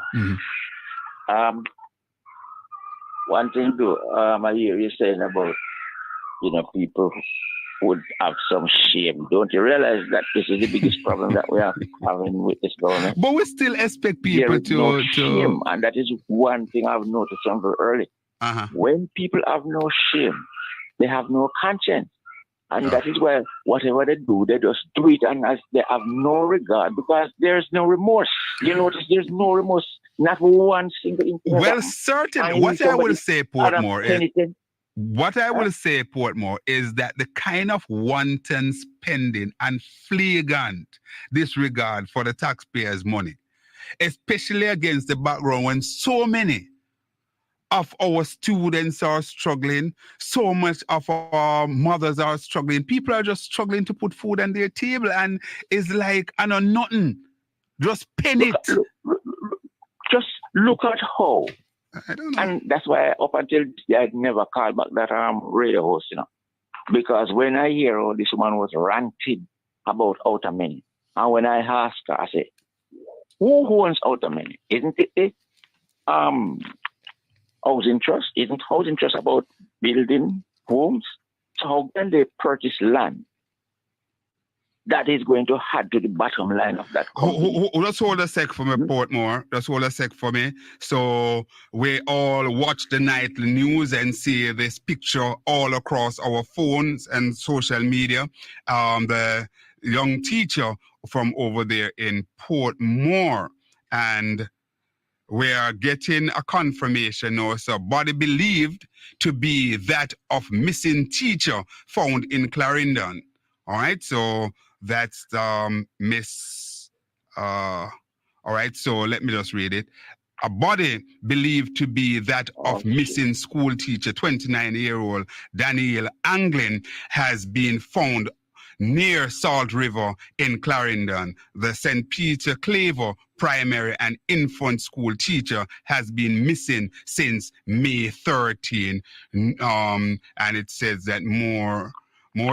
One thing too, I hear you saying about, people would have some shame. Don't you realize that this is the biggest problem that we are having with this government?
But we still expect people to
shame, and that is one thing I've noticed from very early. When people have no shame, they have no conscience. And that is why whatever they do, they just do it, and as they have no regard, because there's no remorse. You notice there's no remorse, not one single incident.
Well, certainly. What I will say, Portmore, is that the kind of wanton spending and flagrant disregard for the taxpayers' money, especially against the background when so many of our students are struggling, so much of our mothers are struggling. People are just struggling to put food on their table, and it's like, I know nothing. Just pen it.
Just look at how.
I don't know.
And that's why up until I never called back that radio host, because when I hear all this woman was ranting about outer money, and when I asked her, I said, who owns outer money? Isn't it the housing trust? Isn't housing trust about building homes? So how can they purchase land that is going to add to the bottom line of that company?
Just hold a sec for me, Portmore. Just hold a sec for me. So we all watch the nightly news and see this picture all across our phones and social media. The young teacher from over there in Portmore, and we are getting a confirmation now. So body believed to be that of missing teacher found in Clarendon. All right, so that's Miss. All right, so let me just read it. A body believed to be that of missing school teacher, 29-year-old Danielle Anglin, has been found near Salt River in Clarendon. The St. Peter Claver primary and infant school teacher has been missing since May 13. And it says that more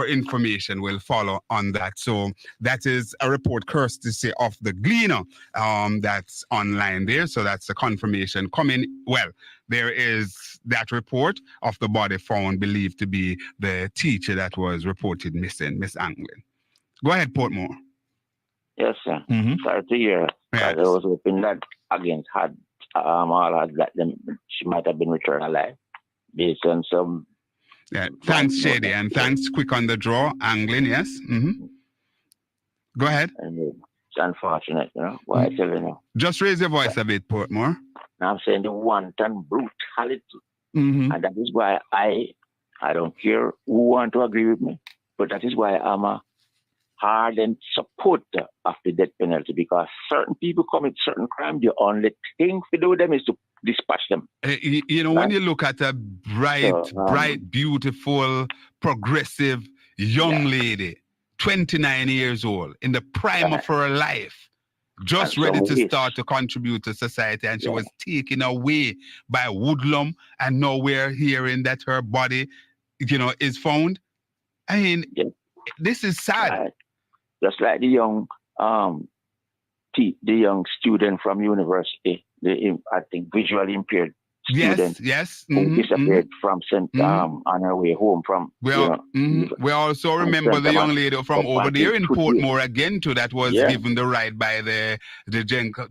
information will follow on that. So that is a report courtesy of the Gleaner that's online there. So that's a confirmation coming. Well, there is that report of the body found believed to be the teacher that was reported missing, Miss Anglin. Go ahead, Portmore.
Yes, sir. Sorry to hear.
Yes.
I was hoping that again had all of that, she might have been returned alive based on some.
Yeah, thanks, Shady, and thanks, quick on the draw, angling, yes. Mm-hmm. Go ahead.
And it's unfortunate, why I tell you now.
Just raise your voice a bit, Portmore.
I'm saying the wanton brutality.
Mm-hmm.
And that is why I don't care who want to agree with me, but that is why I'm a ardent supporter of the death penalty, because certain people commit certain crimes, the only thing to do with them is to dispatch them.
You know,
right?
when you look at a bright, beautiful, progressive young lady, 29 years old, in the prime of her life, just ready to start to contribute to society, and she was taken away by woodlum, and now we're hearing that her body, is found. I mean, this is sad.
Right. Just like the young student from university, I think visually impaired student who disappeared from on her way home from.
We also remember the young lady from over there in Portmore again too, that was given the ride by the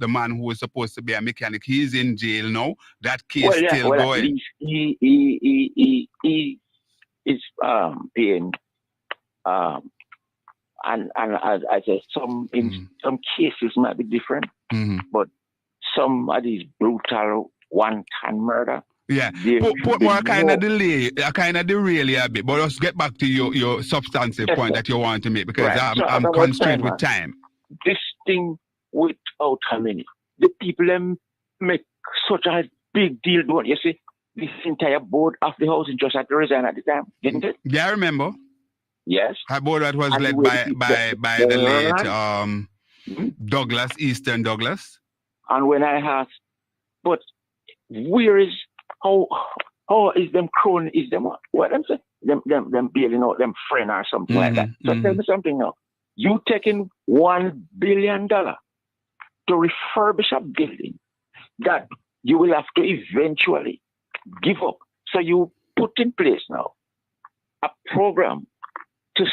man who was supposed to be a mechanic. He's in jail now. That case still going.
At least he is being and as I said, some cases might be different, but some of these brutal one-time murder.
Yeah, Portmore kind of derail a bit, but let's get back to your substantive point that you want to make, because I'm constrained with time.
This thing without how many, the people make such a big deal, don't you see? This entire board of the house just had to resign at the time, didn't it?
Yeah, I remember.
Yes.
Her board that was led by the late Douglas, Eastern Douglas.
And when I asked, but where is how is them crone, is them what I'm saying? Them bailing out them friend or something like that. So tell me something now. You taking $1 billion to refurbish a building that you will have to eventually give up. So you put in place now a program to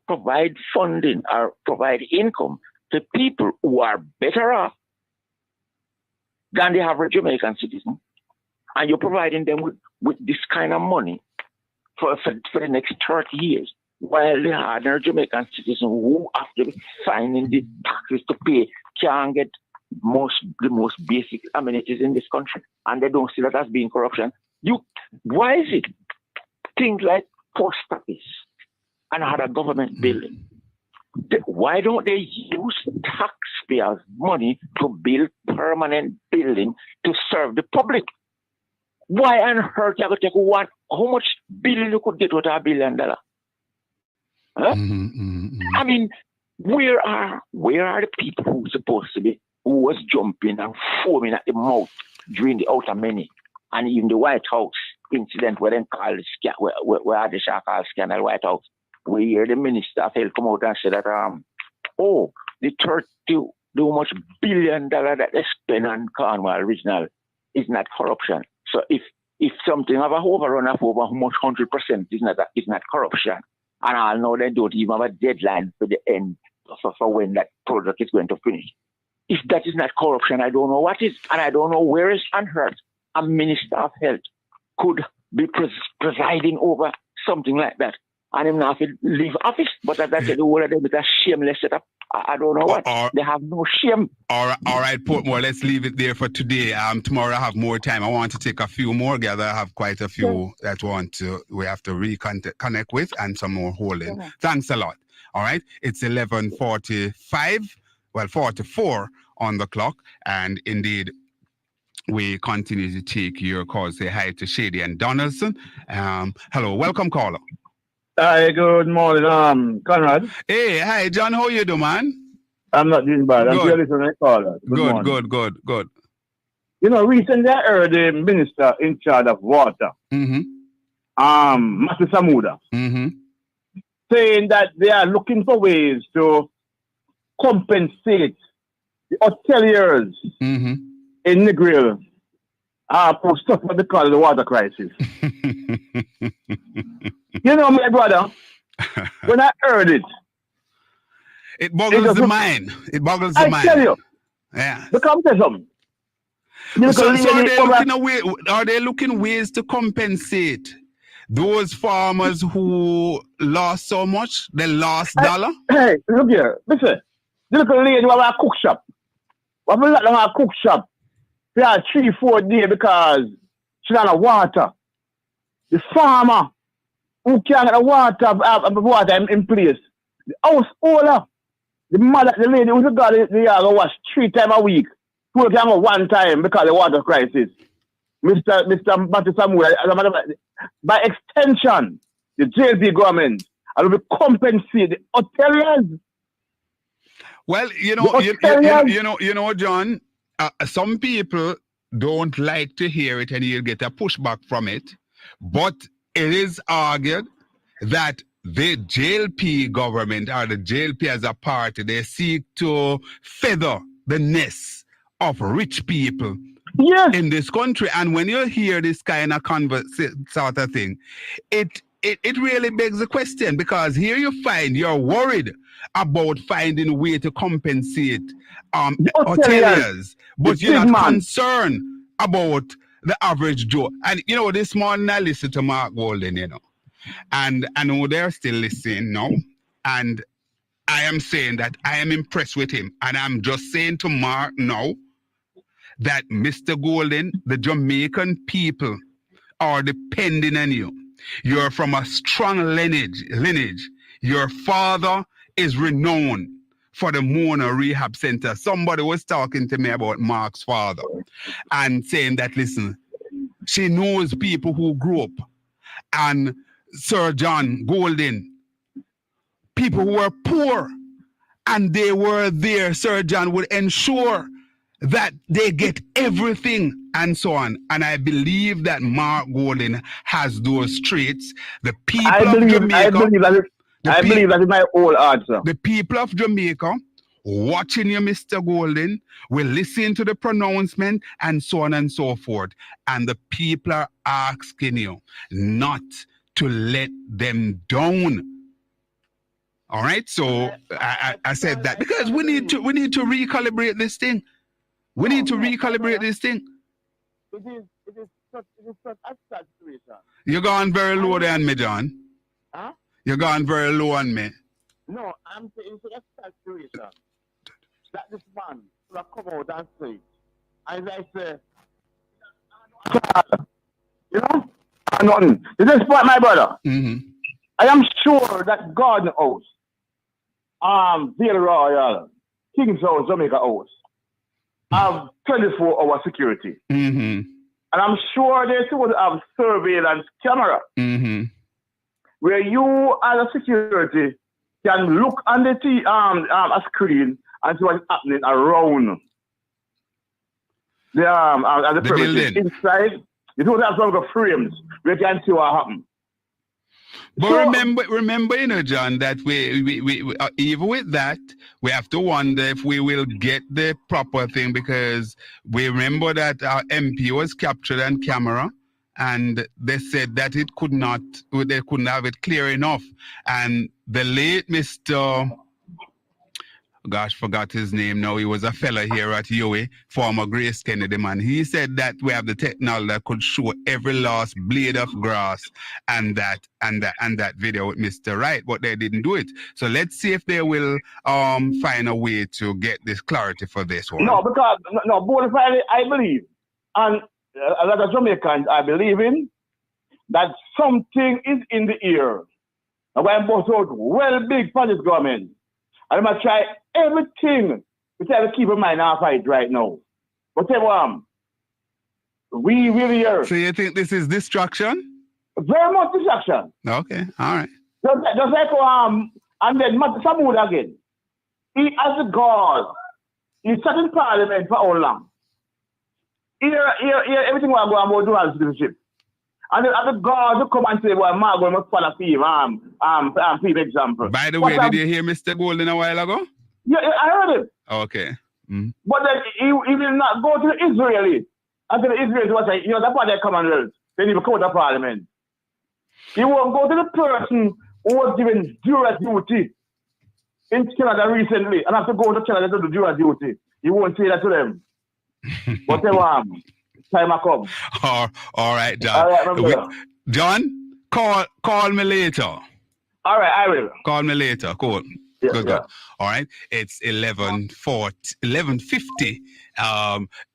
provide funding or provide income to people who are better off than the average Jamaican citizen, and you're providing them with this kind of money for the next 30 years, while the ordinary Jamaican citizen who, after finding the taxes to pay, can't get the most basic amenities in this country, and they don't see that as being corruption. Why is it things like post office and other government building? Why don't they use taxpayers' money to build permanent building to serve the public? Why on earth you have to take how much billion you could get with $1 billion? Huh? I mean, where are the people who were supposed to be, who was jumping and foaming at the mouth during the outer many, and even the White House incident where they called where the Shah called scandal White House? We hear the Minister of Health come out and say that the $32 much billion that they spend on Cornwall Regional is not corruption. So if something have a overrun of over how much 100% is not corruption, and I know they don't even have a deadline for the end for when that project is going to finish. If that is not corruption, I don't know what is, and I don't know where is on earth a Minister of Health could be presiding over something like that. And him not leave office, but as I said, the whole of them is a shameless setup. I don't know what. They have no shame.
All right, Portmore, let's leave it there for today. Tomorrow I have more time. I want to take a few more gather. I have quite a few that we have to reconnect with, and some more holding. Thanks a lot. All right, it's 44 on the clock, and indeed, we continue to take your calls. Say hi to Shady and Donaldson. Hello, welcome, caller.
Hi, good morning, Conrad.
Hey, hi, John. How you do, man?
I'm not doing bad. I'm here listening to the caller.
Good.
You know, recently I heard the minister in charge of water, Matthew Samuda, saying that they are looking for ways to compensate the hoteliers in Negril for stuff what they call the water crisis. You know, my brother, when I heard it,
it boggles the mind. It boggles the mind.
I tell you,
yeah.
because there's something.
So are they looking ways to compensate those farmers who lost so much? They lost dollar?
Hey, look here. Listen. The little lady who have a cook shop. We have a lot of a cook shop. We have 3-4 days because she don't have water. The farmer who can't get the water in place. The house owner, the mother, the lady who's got the yard wash 3 times a week. Who can go 1 time because of the water crisis. Mr. Matthew Samuel, by extension, the JLP government will be compensate the hoteliers.
Well, you know, John, some people don't like to hear it and you'll get a pushback from it. But it is argued that the JLP government or the JLP as a party, they seek to feather the nest of rich people in this country. And when you hear this kind of sort of thing, it really begs the question, because here you find you're worried about finding a way to compensate hoteliers, but you're not concerned about the average Joe. And you know, this morning I listened to Mark Golden, you know, and I know they're still listening now, and I am saying that I am impressed with him, and I'm just saying to Mark now that Mr. Golden, the Jamaican people are depending on you. You're from a strong lineage. Your father is renowned for the Mona Rehab Center. Somebody was talking to me about Mark's father and saying that, listen, she knows people who grew up, and Sir John Golden, people who were poor, and they were there. Sir John would ensure that they get everything and so on. And I believe that Mark Golden has those traits. The people of Jamaica... I believe that is my whole answer. The people of Jamaica watching you, Mr. Golden, will listen to the pronouncement and so on and so forth. And the people are asking you not to let them down. All right, so I said that because we need to recalibrate this thing. We need to recalibrate this thing.
It is such a sad situation.
You're going very low there on me, John.
Huh?
You're going very low on me.
No, I'm saying it's a sad situation. That this man will come out and say, as I say, you know, nothing. This is my brother.
Mm-hmm.
I am sure that Garden House, Vale Royal, King's House, Jamaica House, have 24-hour security.
Mm-hmm.
And I'm sure they still have surveillance camera.
Mm-hmm.
Where you as a security can look on the a screen and see what's happening around the premises.
Building.
Inside, you don't have some of the frames where you can see what happens.
But so, remember, you know, John, that we even with that, we have to wonder if we will get the proper thing, because we remember that our MP was captured on camera, and they said that they couldn't have it clear enough. And the late Mr. Gosh, forgot his name now. He was a fella here at UA, former Grace Kennedy man. He said that we have the technology that could show every last blade of grass and that video with Mr. Wright, but they didn't do it. So let's see if they will find a way to get this clarity for this one.
No, because bona fide, I believe, and a lot of Jamaicans are believing that something is in the air. And we're both out well big for this government. And I'm going to try everything to try to keep in mind our fight right now. But we really are.
So you think this is distraction?
Very much distraction.
Okay, all right.
Just like and then Samuel again. He as a God, he sat in Parliament for how long? Here, everything we're going to do as citizenship. And the God who come and say, well, Margot must follow Steve, example.
By the way, did you hear Mr. Golden a while ago?
Yeah, I heard it.
Okay. Mm-hmm.
But then he will not go to the Israeli. And to the Israelis was like, that's why they're Commonwealth. They need to come to Parliament. He won't go to the person who was given jury duty in Canada recently and have to go to Canada to do jury duty. He won't say that to them. Whatever, time I come.
All right, John.
All right, my brother.
John, call me later.
All right, I will.
Call me later. Cool.
Yeah,
Good.
yeah.
All right. It's 11:50.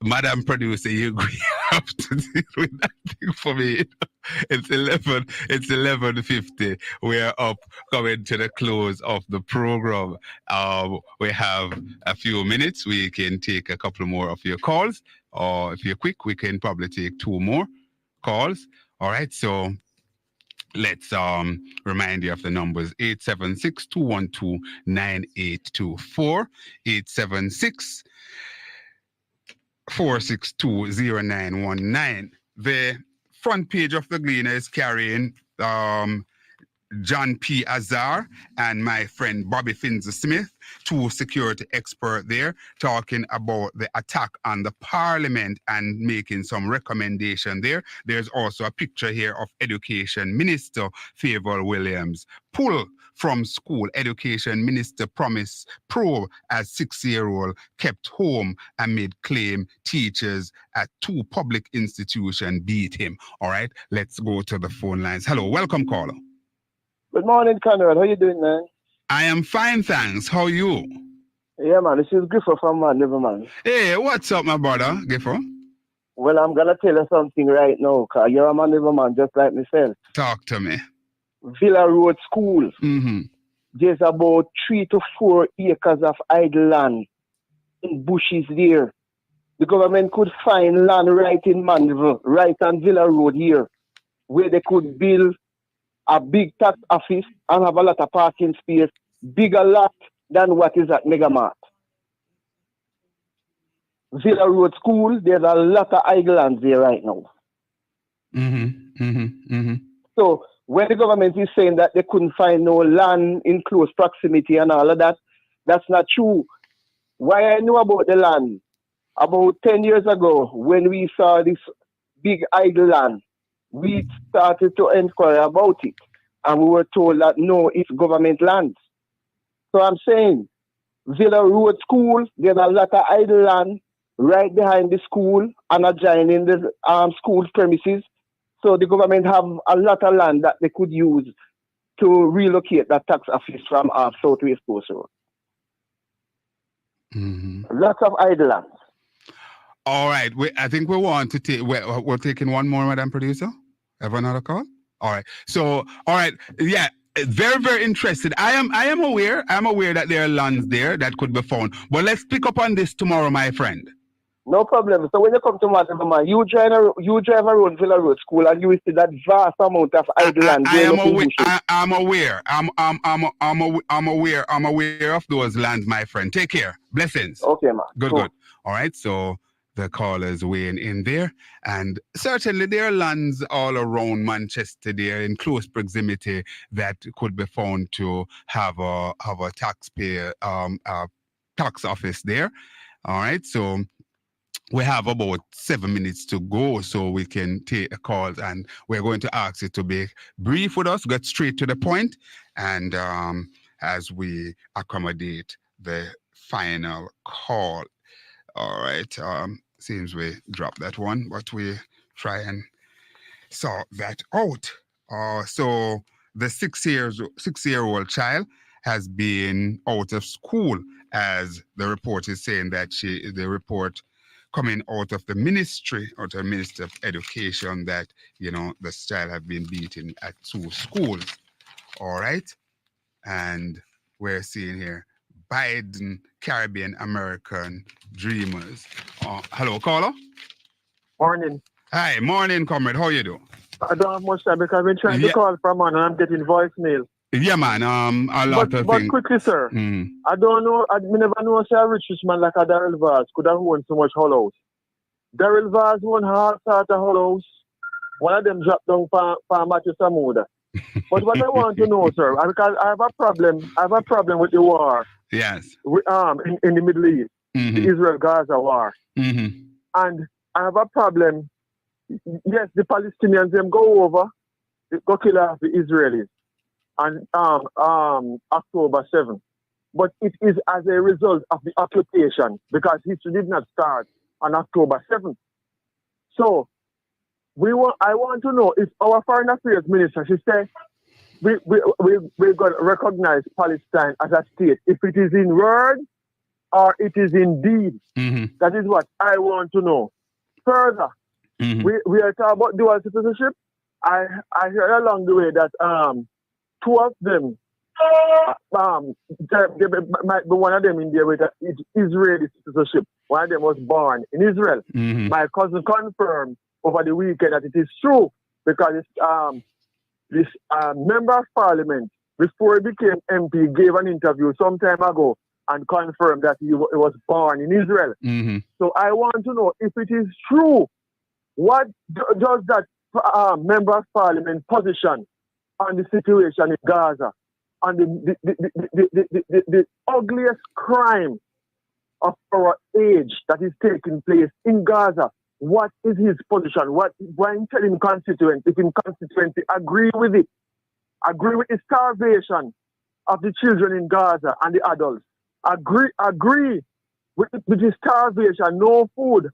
Madam Producer, you have to deal with that thing for me. It's 11:50. We're up coming to the close of the program. We have a few minutes. We can take a couple more of your calls, or if you're quick, we can probably take 2 more calls. All right. So let's remind you of the numbers: 876-212-9824, 876-462-0919. The front page of the Gleaner is carrying John P. Azar and my friend Bobby Finzer Smith, 2 security experts there, talking about the attack on the parliament and making some recommendation there. There's also a picture here of Education Minister Favour Williams. Pull from school. Education Minister promised probe as 6-year-old kept home amid claim teachers at 2 public institutions beat him. All right, let's go to the phone lines. Hello, welcome caller.
Good morning, Conrad. How you doing, man?
I am fine, thanks. How are you?
Yeah, man. This is Gifford from Mandeville, man.
Hey, what's up, my brother, Gifford?
Well, I'm going to tell you something right now, because you're a Mandeville man just like myself.
Talk to me.
Villa Road School.
Mm-hmm.
There's about 3 to 4 acres of idle land in bushes there. The government could find land right in Mandeville, right on Villa Road here, where they could build a big tax office and have a lot of parking space, bigger lot than what is at Megamart. Villa Road School, there's a lot of idle lands there right now.
Mm-hmm. Mm-hmm. Mm-hmm.
So when the government is saying that they couldn't find no land in close proximity and all of that, that's not true. Why I know about the land? About 10 years ago, when we saw this big idle land, we started to inquire about it, and we were told that no, it's government land. So I'm saying, Villa Road School, there's a lot of idle land right behind the school and adjoining the school premises. So the government have a lot of land that they could use to relocate that tax office from Southwest Coast Road.
Mm-hmm.
Lots of idle lands.
All right. I think we want to take. We're taking one more, Madam Producer. Have another call? All right. So, all right. Yeah. Very, very interested. I am aware. I'm aware that there are lands there that could be found. But let's pick up on this tomorrow, my friend.
No problem. So when you come to Mandeville, you drive around Villa Road School and you will see that vast amount of idle land.
I'm aware. I'm aware of those lands, my friend. Take care. Blessings.
Okay, man.
Good. All right. So the callers weighing in there, and certainly there are lands all around Manchester there in close proximity that could be found to have a taxpayer tax office there. All right. So we have about 7 minutes to go, so we can take the calls, and we're going to ask you to be brief with us, get straight to the point, and as we accommodate the final call. All right. Seems we dropped that one, but we try and sort that out. So the 6-year-old child has been out of school, as the report is saying that the report coming out of the Ministry of Education that, this child have been beaten at 2 schools. All right. And we're seeing here Biden, Caribbean American Dreamers. Hello, caller.
Morning.
Hi, morning, comrade. How you doing?
I don't have much time because I've been trying to call for a man and I'm getting voicemail.
Yeah, man. A lot of things.
But quickly, sir. I don't know. I never know say a rich man like a Daryl Vaz could have won so much whole house. Daryl Vaz won half sort of whole house. One of them dropped down for Matthew Samuda. But what I want to know, sir, because I have a problem with the war.
Yes.
In the Middle East, the Israel-Gaza war. And I have a problem. Yes, the Palestinians, them go over, go kill off the Israelis on October 7th. But it is as a result of the occupation, because history did not start on October 7th. So I want to know if our foreign affairs minister, she said, we're going to recognize Palestine as a state, if it is in word or it is in deed.
Mm-hmm.
That is what I want to know. Further, we are talking about dual citizenship. I heard along the way that two of them, there might be one of them in there with Israeli citizenship. One of them was born in Israel.
Mm-hmm.
My cousin confirmed over the weekend that it is true because this member of parliament, before he became MP, gave an interview some time ago and confirmed that he was born in Israel.
Mm-hmm.
So I want to know if it is true, what does that member of parliament position on the situation in Gaza, on the ugliest crime of our age that is taking place in Gaza? What is his position? When telling constituents, if in constituency agree with it, agree with the starvation of the children in Gaza and the adults, agree with the starvation, no food.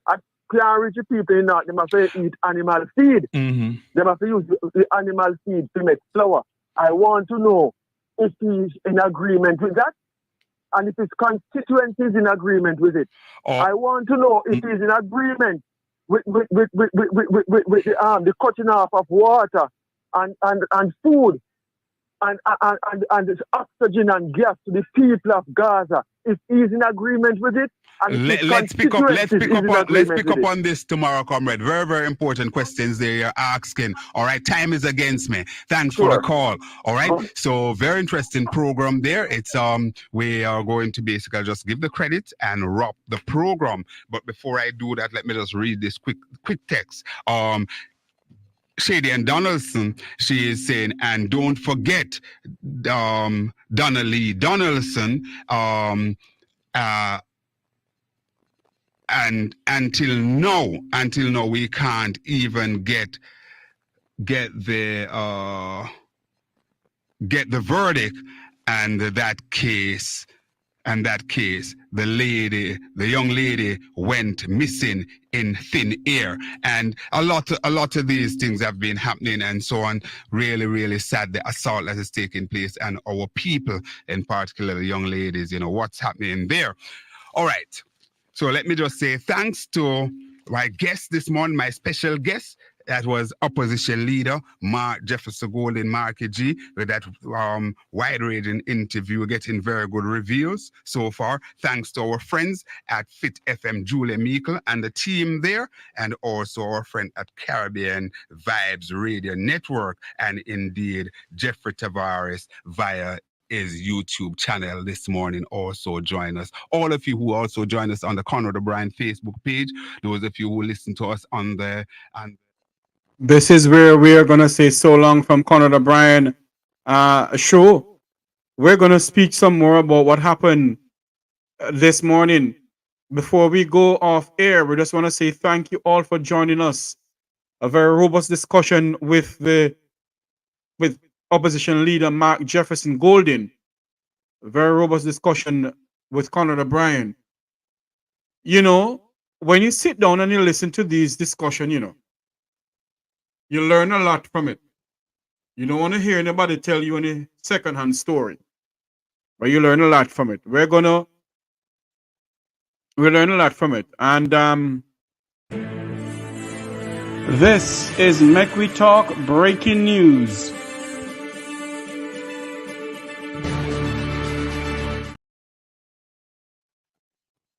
Can't reach the people in that, they must eat animal feed.
Mm-hmm.
They must use the animal feed to make flour. I want to know if he's in agreement with that and if his constituency is in agreement with it. I want to know if he's in agreement with the cutting off of water and food and this oxygen and gas to the people of Gaza. If he's in agreement with it, and
let's pick up on this tomorrow, comrade. Very, very important questions there you're asking. All right, time is against me. Thanks for the call. All right, so very interesting program there. It's we are going to basically just give the credit and wrap the program. But before I do that, let me just read this quick text. Shady and Donaldson, she is saying, and don't forget Donnelly Donaldson, and until now we can't even get the verdict, and that case, the young lady went missing in thin air. And a lot of these things have been happening and so on. Really, really sad, the assault that is taking place, and our people, in particular the young ladies, what's happening there. All right. So let me just say thanks to my guest this morning, my special guest. That was opposition leader Mark Jefferson Golden, Marky G, with that wide-ranging interview, getting very good reviews so far. Thanks to our friends at Fit FM, Julia Meikle, and the team there, and also our friend at Caribbean Vibes Radio Network, and indeed Jeffrey Tavares via his YouTube channel this morning also join us. All of you who also join us on the Conrad O'Brien Facebook page, those of you who listen to us on the
This is where we are going to say so long from Conrad O'Brien show. We're going to speak some more about what happened this morning. Before we go off air, we just want to say thank you all for joining us. A very robust discussion with opposition leader Mark Jefferson Golden. A very robust discussion with Conrad O'Brien. When you sit down and you listen to these discussions, you learn a lot from it. You don't want to hear anybody tell you any second-hand story, but you learn a lot from it. We learn a lot from it. And this is Make We Talk breaking news.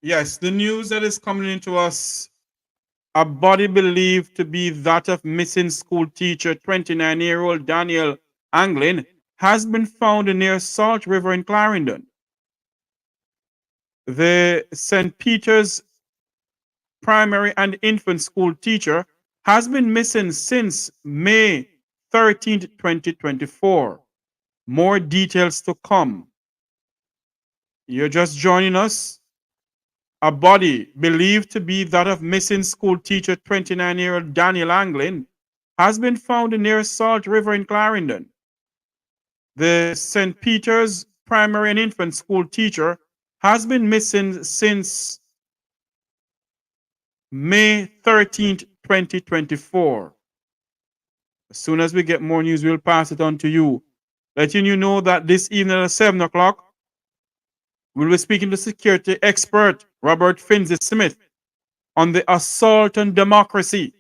Yes, the news that is coming into us: a body believed to be that of missing school teacher 29-year-old Daniel Anglin has been found near Salt River in Clarendon. The St. Peter's primary and infant school teacher has been missing since May 13, 2024. More details to come. You're just joining us. A body believed to be that of missing school teacher 29-year-old Daniel Anglin has been found near Salt River in Clarendon. The St. Peter's primary and infant school teacher has been missing since May 13th, 2024. As soon as we get more news, we'll pass it on to you. Letting you know that this evening at 7 o'clock, we'll be speaking to security expert Robert Finzi-Smith on the assault on democracy,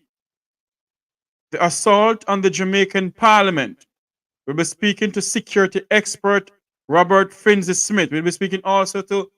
the assault on the Jamaican Parliament. We'll be speaking to security expert Robert Finzi-Smith. We'll be speaking also to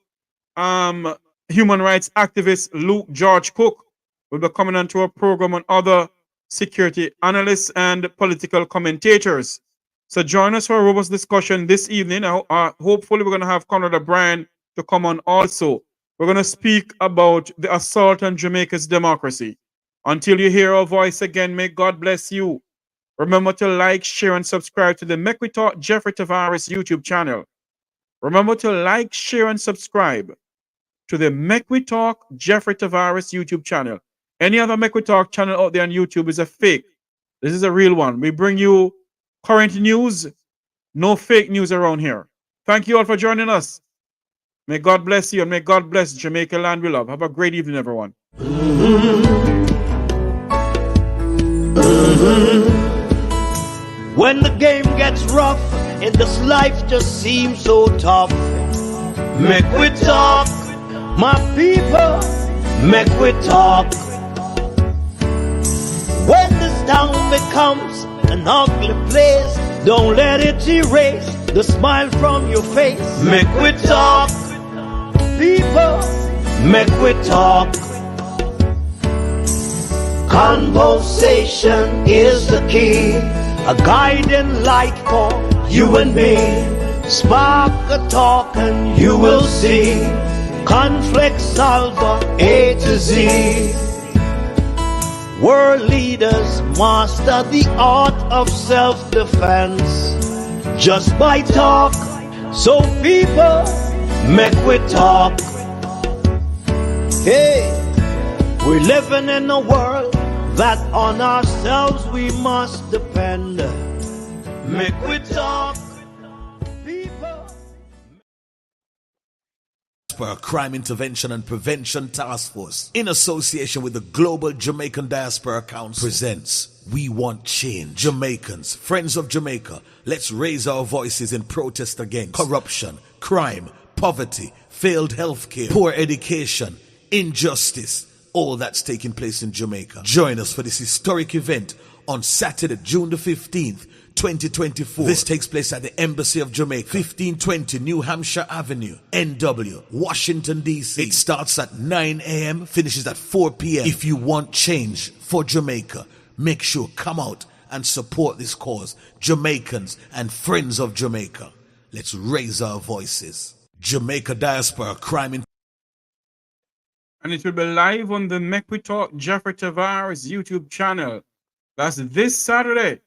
human rights activist Luke George Cook. We'll be coming onto a program on other security analysts and political commentators. So join us for a robust discussion this evening. Hopefully we're going to have Conrad O'Brien to come on also. We're going to speak about the assault on Jamaica's democracy. Until you hear our voice again, may God bless you. Remember to like, share, and subscribe to the Make We Talk Jeffrey Tavares YouTube channel. Remember to like, share, and subscribe to the Make We Talk Jeffrey Tavares YouTube channel. Any other Make We Talk channel out there on YouTube is a fake. This is a real one. We bring you current news, no fake news around here. Thank you all for joining us. May God bless you and may God bless Jamaica land we love. Have a great evening, everyone.
When the game gets rough and this life just seems so tough, make we talk, my people, make we talk. When this town becomes an ugly place, don't let it erase the smile from your face. Make we talk, people, make we talk. Conversation is the key, a guiding light for you and me. Spark a talk and you will see. Conflict solver A to Z. World leaders master the art of self-defense just by talk. So people, make we talk. Hey, we're living in a world that on ourselves we must depend. Make we talk.
Crime Intervention and Prevention Task Force, in association with the Global Jamaican Diaspora Council, presents We Want Change. Jamaicans, friends of Jamaica, let's raise our voices in protest against corruption, crime, poverty, failed healthcare, poor education, injustice, all that's taking place in Jamaica. Join us for this historic event on Saturday, June the 15th, 2024. This takes place at the Embassy of Jamaica, 1520 New Hampshire Avenue, NW, Washington, D.C. It starts at 9 a.m., finishes at 4 p.m. If you want change for Jamaica, make sure come out and support this cause. Jamaicans and friends of Jamaica, let's raise our voices. Jamaica Diaspora Crime.
And it will be live on the Make We Talk Jeffrey Tavares YouTube channel. That's this Saturday,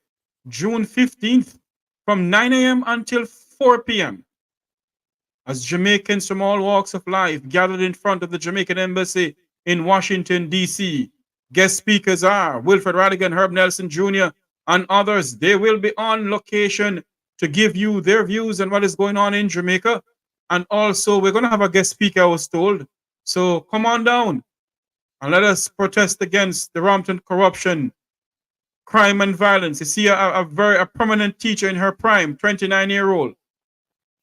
June 15th, from 9 a.m. until 4 p.m. as Jamaicans from all walks of life gathered in front of the Jamaican Embassy in Washington, D.C. Guest speakers are Wilfred Radigan, Herb Nelson Jr., and others. They will be on location to give you their views on what is going on in Jamaica. And also, we're going to have a guest speaker, I was told. So come on down and let us protest against the rampant corruption, crime and violence. You see a prominent teacher in her prime, 29-year-old,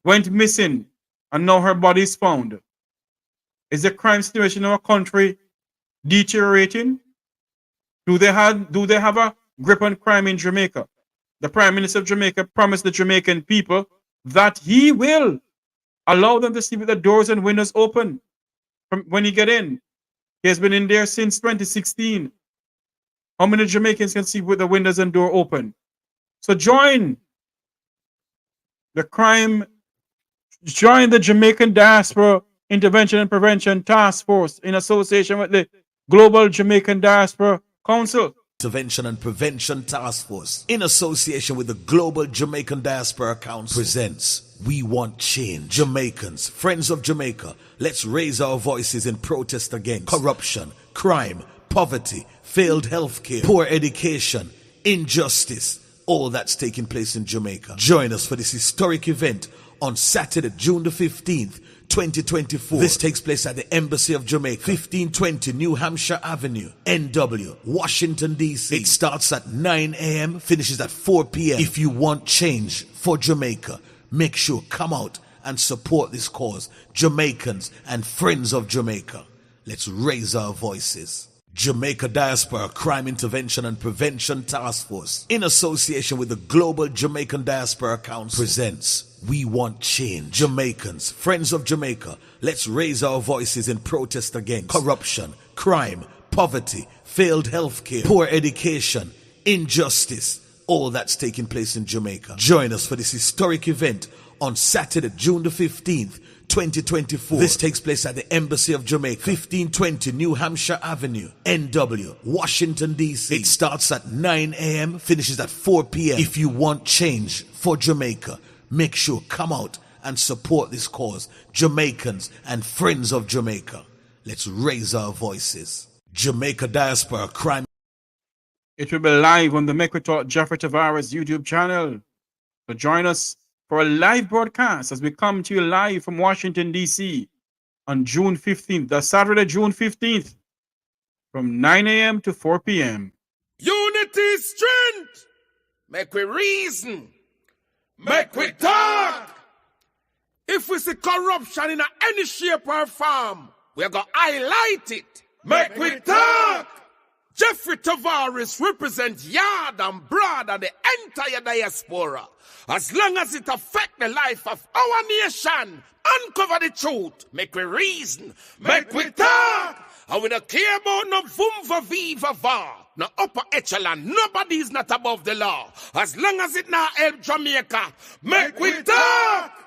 went missing and now her body is found. Is the crime situation in our country deteriorating? Do they have a grip on crime in Jamaica? The Prime Minister of Jamaica promised the Jamaican people that he will allow them to sleep with the doors and windows open from when you get in. He has been in there since 2016. How many Jamaicans can sleep with the windows and door open? So join the Jamaican Diaspora Intervention and Prevention Task Force in association with the Global Jamaican Diaspora Council.
Intervention and Prevention Task Force, in association with the Global Jamaican Diaspora Council, presents We Want Change. Jamaicans, friends of Jamaica, let's raise our voices in protest against corruption, crime, poverty, failed healthcare, poor education, injustice, all that's taking place in Jamaica. Join us for this historic event on Saturday, June the 15th, 2024. This takes place at the Embassy of Jamaica, 1520 New Hampshire Avenue, NW, Washington, D.C. It starts at 9 a.m., finishes at 4 p.m. If you want change for Jamaica, make sure come out and support this cause. Jamaicans and friends of Jamaica, let's raise our voices. Jamaica Diaspora Crime Intervention and Prevention Task Force, in association with the Global Jamaican Diaspora Council, presents We Want Change. Jamaicans, friends of Jamaica, let's raise our voices in protest against corruption, crime, poverty, failed healthcare, poor education, injustice, all that's taking place in Jamaica. Join us for this historic event on Saturday, June the 15th, 2024. This takes place at the Embassy of Jamaica, 1520 New Hampshire Avenue, NW, Washington, D.C. It starts at 9 a.m., finishes at 4 p.m. If you want change for Jamaica, make sure come out and support this cause. Jamaicans and friends of Jamaica, let's raise our voices. Jamaica Diaspora Crime.
It will be live on the Make We Talk Jeffrey Tavares YouTube channel. So join us for a live broadcast as we come to you live from Washington, D.C. on June 15th. That's Saturday, June 15th, from 9 a.m. to 4 p.m.
Unity is strength. Make we reason. Make we talk. If we see corruption in any shape or form, we're going to highlight it. Make we talk. Jeffrey Tavares represents yard and broad and the entire diaspora. As long as it affects the life of our nation, uncover the truth, make we reason, make we talk. And we don't care about no vumva viva va, no upper echelon, nobody is not above the law. As long as it not help Jamaica, make we talk.